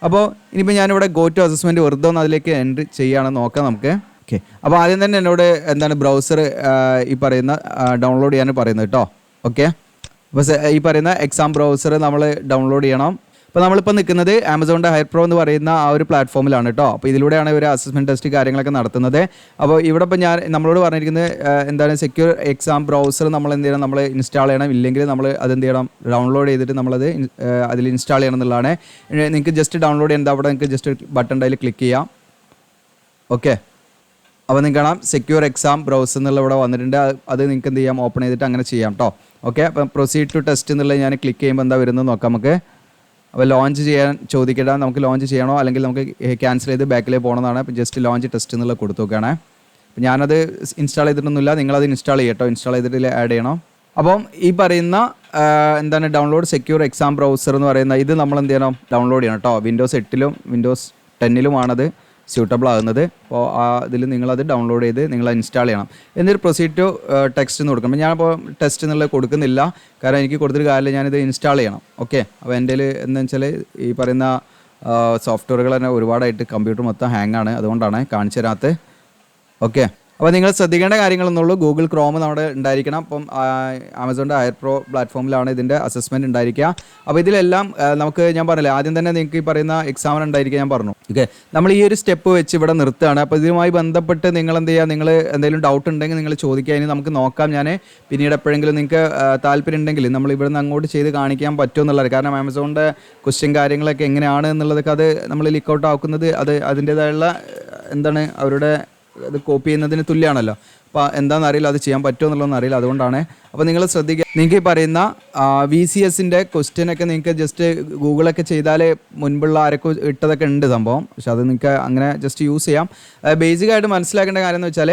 അപ്പോൾ ഇനിയിപ്പോൾ ഞാനിവിടെ ഗോ ടു അസസ്മെൻറ്റ് വെറുതെ ഒന്ന് അതിലേക്ക് എൻട്രി ചെയ്യുകയാണെന്ന് നോക്കാം നമുക്ക്. ഓക്കെ, അപ്പോൾ ആദ്യം തന്നെ എന്നോട് ബ്രൗസർ ഈ പറയുന്ന ഡൗൺലോഡ് ചെയ്യാൻ പറയുന്നത് കേട്ടോ. ഓക്കെ, അപ്പോൾ ഈ പറയുന്ന എക്സാം ബ്രൗസർ നമ്മൾ ഡൗൺലോഡ് ചെയ്യണം. അപ്പോൾ നമ്മളിപ്പോൾ നിൽക്കുന്നത് ആമസോണിൻ്റെ ഹയർ പ്രോ എന്ന് പറയുന്ന ആ ഒരു പ്ലാറ്റ്ഫോമിലാണ് കേട്ടോ. അപ്പോൾ ഇതിലൂടെയാണ് ഒരു അസസ്മെൻറ്റ് ടെസ്റ്റ് കാര്യങ്ങളൊക്കെ നടത്തുന്നത്. അപ്പോൾ ഇവിടെ ഇപ്പോൾ നമ്മളോട് പറഞ്ഞിരിക്കുന്നത് സെക്യൂർ എക്സാം ബ്രൗസർ നമ്മൾ എന്ത് ചെയ്യണം, നമ്മൾ ഇൻസ്റ്റാൾ ചെയ്യണം. ഇല്ലെങ്കിൽ നമ്മൾ അതെന്ത് ചെയ്യണം, ഡൗൺലോഡ് ചെയ്തിട്ട് നമ്മളത് അതിൽ ഇൻസ്റ്റാൾ ചെയ്യണം എന്നുള്ളതാണ്. നിങ്ങൾക്ക് ജസ്റ്റ് ഡൗൺലോഡ് ചെയ്യുന്നത് അവിടെ നിങ്ങൾക്ക് ജസ്റ്റ് ബട്ടൺ അതിൽ ക്ലിക്ക് ചെയ്യാം. ഓക്കെ, അപ്പോൾ നിങ്ങൾക്ക് കാണാം സെക്യൂർ എക്സാം ബ്രൗസർ എന്നുള്ള ഇവിടെ വന്നിട്ടുണ്ട്. അത് നിങ്ങൾക്ക് എന്ത് ചെയ്യാം, ഓപ്പൺ ചെയ്തിട്ട് അങ്ങനെ ചെയ്യാം കേട്ടോ. ഓക്കെ, അപ്പം പ്രൊസീഡ് ടു ടെസ്റ്റ് എന്നുള്ളത് ഞാൻ ക്ലിക്ക് ചെയ്യുമ്പോൾ എന്താ വരുന്നത് നോക്കാം നമുക്ക്. അപ്പോൾ ലോഞ്ച് ചെയ്യാൻ ചോദിക്കട്ട, നമുക്ക് ലോഞ്ച് ചെയ്യണോ അല്ലെങ്കിൽ നമുക്ക് ക്യാൻസൽ ചെയ്ത് ബാക്കിലേക്ക് പോകണമെന്നാണ്. അപ്പോൾ ജസ്റ്റ് ലോഞ്ച് ടെസ്റ്റ് എന്നുള്ള കൊടുത്തു നോക്കുകയാണ്. അപ്പോൾ ഞാനത് ഇൻസ്റ്റാൾ ചെയ്തിട്ടൊന്നുമില്ല, നിങ്ങളത് ഇൻസ്റ്റാൾ ചെയ്യട്ടോ. ഇൻസ്റ്റാൾ ചെയ്തിട്ട് ആഡ് ചെയ്യണം. അപ്പം ഈ പറയുന്ന ഡൗൺലോഡ് സെക്യൂർ എക്സാം ബ്രൗസർ എന്ന് പറയുന്ന ഇത് നമ്മൾ എന്ത് ചെയ്യണം, ഡൗൺലോഡ് ചെയ്യണം കേട്ടോ. വിൻഡോസ് 8 വിൻഡോസ് 10 സ്യൂട്ടബിൾ ആകുന്നത്. അപ്പോൾ ഇതിൽ നിങ്ങളത് ഡൗൺലോഡ് ചെയ്ത് നിങ്ങൾ ഇൻസ്റ്റാൾ ചെയ്യണം. എന്നിട്ട് പ്രൊസീഡ് ടു ടെക്സ്റ്റ് എന്ന് കൊടുക്കണം. ഞാനിപ്പോൾ ടെസ്റ്റ് എന്നുള്ളത് കൊടുക്കുന്നില്ല, കാരണം എനിക്ക് കൊടുത്തൊരു കാര്യമില്ല, ഞാനിത് ഇൻസ്റ്റാൾ ചെയ്യണം. ഓക്കെ, അപ്പോൾ എൻ്റെ എന്താ വെച്ചാൽ ഈ പറയുന്ന സോഫ്റ്റ്വെയറുകൾ തന്നെ ഒരുപാടായിട്ട് കമ്പ്യൂട്ടർ മൊത്തം ഹാങ് ആണ്, അതുകൊണ്ടാണ് കാണിച്ചു തരാത്തത്. ഓക്കെ, അപ്പോൾ നിങ്ങൾ ശ്രദ്ധിക്കേണ്ട കാര്യങ്ങളൊന്നുള്ളൂ. ഗൂഗിൾ ക്രോം നമ്മുടെ ഉണ്ടായിരിക്കണം. അപ്പം ആമസോണിൻ്റെ ഹയർ പ്രോ പ്ലാറ്റ്ഫോമിലാണ് ഇതിൻ്റെ അസസ്മെൻറ്റ് ഉണ്ടായിരിക്കുക. അപ്പോൾ ഇതിലെല്ലാം നമുക്ക് ഞാൻ പറഞ്ഞില്ലേ, ആദ്യം തന്നെ നിങ്ങൾക്ക് ഈ പറയുന്ന എക്സാമിന് ഉണ്ടായിരിക്കുക ഞാൻ പറഞ്ഞു. ഓക്കെ, നമ്മൾ ഈ ഒരു സ്റ്റെപ്പ് വെച്ച് ഇവിടെ നിർത്തുകയാണ്. അപ്പോൾ ഇതുമായി ബന്ധപ്പെട്ട് നിങ്ങൾ എന്ത് ചെയ്യുക, നിങ്ങൾ എന്തെങ്കിലും ഡൗട്ട് ഉണ്ടെങ്കിൽ നിങ്ങൾ ചോദിക്കുക. ഇനി നമുക്ക് നോക്കാം, ഞാൻ പിന്നീട് എപ്പോഴെങ്കിലും നിങ്ങൾക്ക് താല്പര്യം ഉണ്ടെങ്കിൽ നമ്മൾ ഇവിടുന്ന് അങ്ങോട്ട് ചെയ്ത് കാണിക്കാൻ പറ്റുമെന്നുള്ളത്. കാരണം ആമസോണിൻ്റെ ക്വസ്റ്റ്യൻ കാര്യങ്ങളൊക്കെ എങ്ങനെയാണ് എന്നുള്ളതൊക്കെ അത് നമ്മൾ ലീക്ക് ഔട്ട് ആക്കുന്നത് അതിൻ്റേതായുള്ള അവരുടെ അത് കോപ്പി ചെയ്യുന്നതിന് തുല്യമാണല്ലോ. അപ്പോൾ എന്താണെന്ന് അറിയില്ല, അത് ചെയ്യാൻ പറ്റുമോ എന്നുള്ളതൊന്നും അറിയില്ല, അതുകൊണ്ടാണ്. അപ്പോൾ നിങ്ങൾ ശ്രദ്ധിക്കുക, നിങ്ങൾക്ക് ഈ പറയുന്ന VCSൻ്റെ ക്വസ്റ്റ്യനൊക്കെ നിങ്ങൾക്ക് ജസ്റ്റ് ഗൂഗിളൊക്കെ ചെയ്താൽ മുൻപുള്ള ആരൊക്കെ ഇട്ടതൊക്കെ ഉണ്ട് സംഭവം. പക്ഷെ അത് നിങ്ങൾക്ക് അങ്ങനെ ജസ്റ്റ് യൂസ് ചെയ്യാം. ബേസിക്കായിട്ട് മനസ്സിലാക്കേണ്ട കാര്യം എന്ന് വെച്ചാൽ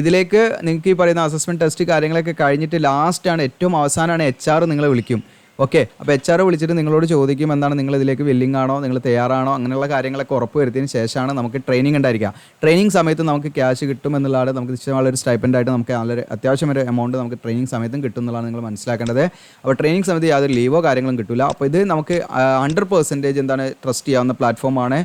ഇതിലേക്ക് നിങ്ങൾക്ക് ഈ പറയുന്ന അസസ്മെൻറ്റ് ടെസ്റ്റ് കാര്യങ്ങളൊക്കെ കഴിഞ്ഞിട്ട് ലാസ്റ്റാണ്, ഏറ്റവും അവസാനമാണ് HR നിങ്ങളെ വിളിക്കും. ഓക്കെ, അപ്പോൾ HR വിളിച്ചിട്ട് നിങ്ങളോട് ചോദിക്കും എന്താണ് നിങ്ങൾ ഇതിലേക്ക് വില്ലിംഗ് ആണോ, നിങ്ങൾ തയ്യാറാണോ, അങ്ങനെയുള്ള കാര്യങ്ങളൊക്കെ ഉറപ്പ് വരുത്തിയതിന് ശേഷമാണ് നമുക്ക് ട്രെയിനിങ് ഉണ്ടായിരിക്കുക. ട്രെയിനിങ് സമയത്ത് നമുക്ക് ക്യാഷ് കിട്ടും എന്നുള്ളതാണ്, നമുക്ക് നിശ്ചയമുള്ളൊരു സ്റ്റൈപ്പൻഡായിട്ട് നമുക്ക് നല്ലൊരു അത്യാവശ്യം ഒരു എമൗണ്ട് നമുക്ക് ട്രെയിനിങ് സമയത്തും കിട്ടും എന്നുള്ളതാണ് നിങ്ങൾ മനസ്സിലാക്കേണ്ടത്. അപ്പോൾ ട്രെയിനിങ് സമയത്ത് യാതൊരു ലീവോ കാര്യങ്ങളും കിട്ടില്ല. അപ്പോൾ ഇത് നമുക്ക് 100% ട്രസ്റ്റ് ചെയ്യാവുന്ന പ്ലാറ്റ്ഫോമാണ്.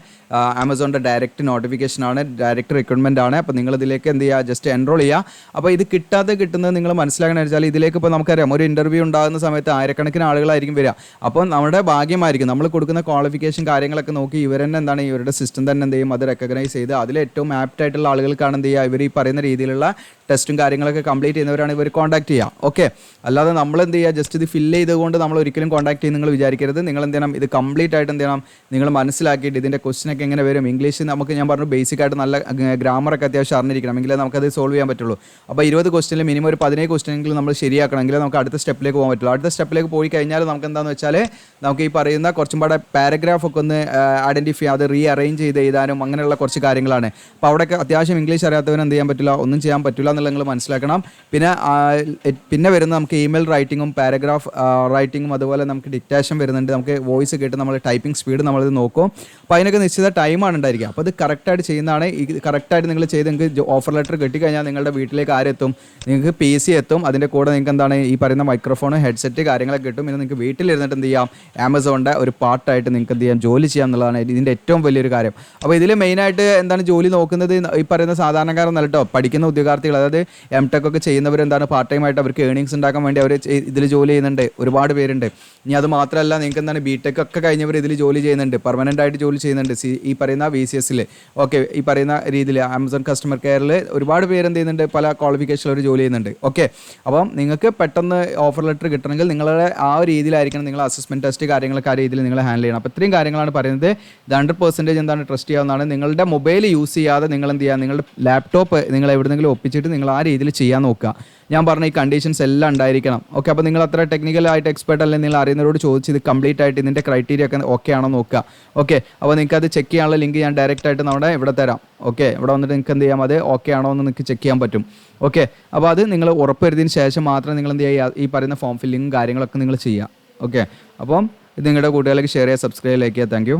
ആമസോണിൻ്റെ ഡയറക്റ്റ് നോട്ടിഫിക്കേഷനാണ്, ഡയറക്റ്റ് റിക്രൂട്ട്മെൻ്റ് ആണ്. അപ്പോൾ നിങ്ങളിതിലേക്ക് എന്ത് ചെയ്യുക, ജസ്റ്റ് എൻറോൾ ചെയ്യുക. അപ്പോൾ ഇത് കിട്ടുന്നത് നിങ്ങൾ മനസ്സിലാക്കണമെന്ന് വെച്ചാൽ ഇതിലേക്ക് ഇപ്പോൾ നമുക്കറിയാം ഒരു ഇൻ്റർവ്യൂ ഉണ്ടാകുന്ന സമയത്ത് ആയിരക്കണക്കിന് ആളുകളായിരിക്കും വരിക. അപ്പോൾ നമ്മുടെ ഭാഗ്യമായിരിക്കും നമ്മൾ കൊടുക്കുന്ന ക്വാളിഫിക്കേഷൻ കാര്യങ്ങളൊക്കെ നോക്കി ഇവർ തന്നെ ഇവരുടെ സിസ്റ്റം തന്നെ എന്ത് ചെയ്യും, അത് റെക്കഗ്നൈസ് ചെയ്ത് അതിൽ ഏറ്റവും ആപ്റ്റ് ആയിട്ടുള്ള ആളുകൾക്കാണ് എന്ത് ചെയ്യുക, ഇവർ ഈ പറയുന്ന രീതിയിലുള്ള ടെസ്റ്റും കാര്യങ്ങളൊക്കെ കംപ്ലീറ്റ് ചെയ്യുന്നവരാണ് ഇവർ കോൺടാക്ട് ചെയ്യുക. ഓക്കെ, അല്ലാതെ നമ്മൾ എന്ത് ചെയ്യുക, ജസ്റ്റ് ഇത് ഫില്ല് ചെയ്തുകൊണ്ട് നമ്മൾ ഒരിക്കലും കോൺടാക്ട് ചെയ്ത് നിങ്ങൾ വിചാരിക്കരുത്. നിങ്ങൾ എന്ത് ചെയ്യണം, ഇത് കംപ്ലീറ്റ് ആയിട്ട് എന്ത് ചെയ്യണം, നിങ്ങൾ മനസ്സിലാക്കിയിട്ട് ഇതിൻ്റെ ക്വസ്റ്റ്യനൊക്കെ എങ്ങനെ വരും, ഇംഗ്ലീഷ് നമുക്ക് ഞാൻ പറഞ്ഞു ബേസിക് ആയിട്ട് നല്ല ഗ്രാമറൊക്കെ അത്യാവശ്യം അറിഞ്ഞിരിക്കണം, എങ്കിലേ നമുക്കത് സോൾവ് ചെയ്യാൻ പറ്റുള്ളൂ. അപ്പോൾ 20 ക്വസ്റ്റ്യനിൽ മിനിമം ഒരു 17 ക്വസ്റ്റ്യനെങ്കിലും നമ്മൾ ശരിയാക്കണമെങ്കിൽ നമുക്ക് അടുത്ത സ്റ്റെപ്പിലേക്ക് പോകാൻ പറ്റുള്ളൂ. അടുത്ത സ്റ്റെപ്പിലേക്ക് പോയി കഴിഞ്ഞാൽ നമുക്ക് എന്താണെന്ന് വെച്ചാൽ നമുക്ക് ഈ പറയുന്ന കുറച്ചും പാടെ പാരഗ്രാഫൊക്കെ ഒന്ന് ഐഡൻറ്റിഫൈ അത് റീ അറേഞ്ച് ചെയ്ത് എഴുതാനും അങ്ങനെയുള്ള കുറച്ച് കാര്യങ്ങളാണ്. അപ്പോൾ അവിടെയൊക്കെ അത്യാവശ്യം ഇംഗ്ലീഷ് അറിയാത്തവന് എന്ത് ചെയ്യാൻ പറ്റില്ല, ഒന്നും ചെയ്യാൻ പറ്റില്ല എന്നുള്ളത് നിങ്ങൾ മനസ്സിലാക്കണം. പിന്നെ വരുന്ന നമുക്ക് ഇമെയിൽ റൈറ്റിങ്ങും പാരഗ്രാഫ് റൈറ്റിങ്ങും അതുപോലെ നമുക്ക് ഡിക്റ്റേഷൻ വരുന്നുണ്ട്. നമുക്ക് വോയിസ് കേട്ട് നമ്മൾ ടൈപ്പിംഗ് സ്പീഡ് നമ്മളിത് നോക്കും. അപ്പോൾ അതിനൊക്കെ നിശ്ചിത ടൈമാണ് ഉണ്ടായിരിക്കുക. അപ്പോൾ അത് കറക്റ്റായിട്ട് ചെയ്യുന്നതാണ്. ഈ കറക്റ്റായിട്ട് നിങ്ങൾ ചെയ്ത് നിങ്ങൾക്ക് ഓഫർ ലെറ്റർ കിട്ടിക്കഴിഞ്ഞാൽ നിങ്ങളുടെ വീട്ടിലേക്ക് ആരെത്തും, നിങ്ങൾക്ക് PC എത്തും. അതിൻ്റെ കൂടെ നിങ്ങൾക്ക് ഈ പറയുന്ന മൈക്രോഫോൺ, ഹെഡ്സെറ്റ് കാര്യങ്ങളൊക്കെ കിട്ടും. പിന്നെ നിങ്ങൾക്ക് വീട്ടിലിരുന്നിട്ട് എന്ത് ചെയ്യാം, ആമസോണിൻ്റെ ഒരു പാർട്ടായിട്ട് നിങ്ങൾക്ക് എന്ത് ചെയ്യാം, ജോലി ചെയ്യാം എന്നുള്ളതാണ് ഇതിൻ്റെ ഏറ്റവും വലിയൊരു കാര്യം. അപ്പോൾ ഇതിൽ മെയിനായിട്ട് ജോലി നോക്കുന്നത് ഈ പറയുന്ന സാധാരണക്കാരൊന്നല്ല കേട്ടോ, പഠിക്കുന്ന ഉദ്യോഗാർത്ഥികൾ, അതായത് MTech ഒക്കെ ചെയ്യുന്നവർ പാർട്ട് ടൈം ആയിട്ട് അവർക്ക് ഏണിങ്സ് ഉണ്ടാക്കാൻ വേണ്ടി അവർ ഇതിൽ ജോലി ചെയ്യുന്നുണ്ട്, ഒരുപാട് പേരുണ്ട്. ഇനി അത് മാത്രമല്ല നിങ്ങൾക്ക് BTech ഒക്കെ കഴിഞ്ഞവർ ഇതിൽ ജോലി ചെയ്യുന്നുണ്ട്, പെർമനൻ്റ് ആയിട്ട് ജോലി ചെയ്യുന്നുണ്ട് ഈ പറയുന്ന VCSൽ. ഓക്കെ, ഈ പറയുന്ന രീതിയിൽ ആമസോൺ കസ്റ്റമർ കെയറിൽ ഒരുപാട് പേര് എന്ത് ചെയ്യുന്നുണ്ട്, പല ക്വാളിഫിക്കേഷനിൽ ജോലി ചെയ്യുന്നുണ്ട്. ഓക്കെ, അപ്പം നിങ്ങൾക്ക് പെട്ടെന്ന് ഓഫർ ലെറ്റർ കിട്ടണമെങ്കിൽ നിങ്ങളുടെ ആ ഒരു രീതിയിലായിരിക്കണം നിങ്ങൾ അസസ്മെൻറ്റ് ടെസ്റ്റ് കാര്യങ്ങളൊക്കെ ആ രീതിയിൽ നിങ്ങൾ ഹാൻഡിൽ ചെയ്യണം. അപ്പോൾ ഇത്രയും കാര്യങ്ങളാണ് പറയുന്നത്. ഇത് 100% ട്രസ്റ്റ് ചെയ്യാവുന്നതാണ്. നിങ്ങളുടെ മൊബൈൽ യൂസ് ചെയ്യാതെ നിങ്ങൾ എന്ത് ചെയ്യുക, നിങ്ങളുടെ ലാപ്ടോപ്പ് നിങ്ങൾ എവിടെയെങ്കിലും ഒപ്പിച്ചിട്ട് നിങ്ങൾ ആ രീതിയിൽ ചെയ്യാൻ നോക്കുക. ഞാൻ പറഞ്ഞ ഈ കണ്ടീഷൻസ് എല്ലാം ഉണ്ടായിരിക്കണം. ഓക്കെ, അപ്പോൾ നിങ്ങൾ അത്ര ടെക്നിക്കലായിട്ട് എക്സ്പെർട്ട് അല്ലെങ്കിൽ നിങ്ങൾ അറിയുന്നവരോട് ചോദിച്ച് ഇത് കംപ്ലീറ്റ് ആയിട്ട് ഇതിൻ്റെ ക്രൈറ്റീരിയ ഒക്കെ ഓക്കെ ആണോ നോക്കുക. ഓക്കെ, അപ്പോൾ നിങ്ങൾക്ക് അത് ചെക്ക് ചെയ്യാനുള്ള ലിങ്ക് ഞാൻ ഡയറക്റ്റ് ആയിട്ട് നമ്മുടെ ഇവിടെ തരാം. ഓക്കെ, ഇവിടെ വന്നിട്ട് നിങ്ങൾക്ക് എന്ത് ചെയ്യാം, അത് ഓക്കെ ആണോ എന്ന് നിങ്ങൾക്ക് ചെക്ക് ചെയ്യാൻ പറ്റും. ഓക്കെ, അപ്പോൾ അത് നിങ്ങൾ ഉറപ്പ് വരുത്തിയതിന് ശേഷം മാത്രം നിങ്ങൾ എന്ത് ചെയ്യുക, ഈ പറയുന്ന ഫോം ഫില്ലിങ്ങും കാര്യങ്ങളൊക്കെ നിങ്ങൾ ചെയ്യുക. ഓക്കെ, അപ്പം ഇത് നിങ്ങളുടെ കൂട്ടുകാരിലേക്ക് ഷെയർ ചെയ്യുക, സബ്സ്ക്രൈബ്, ലൈക്ക് ചെയ്യുക. Thank you.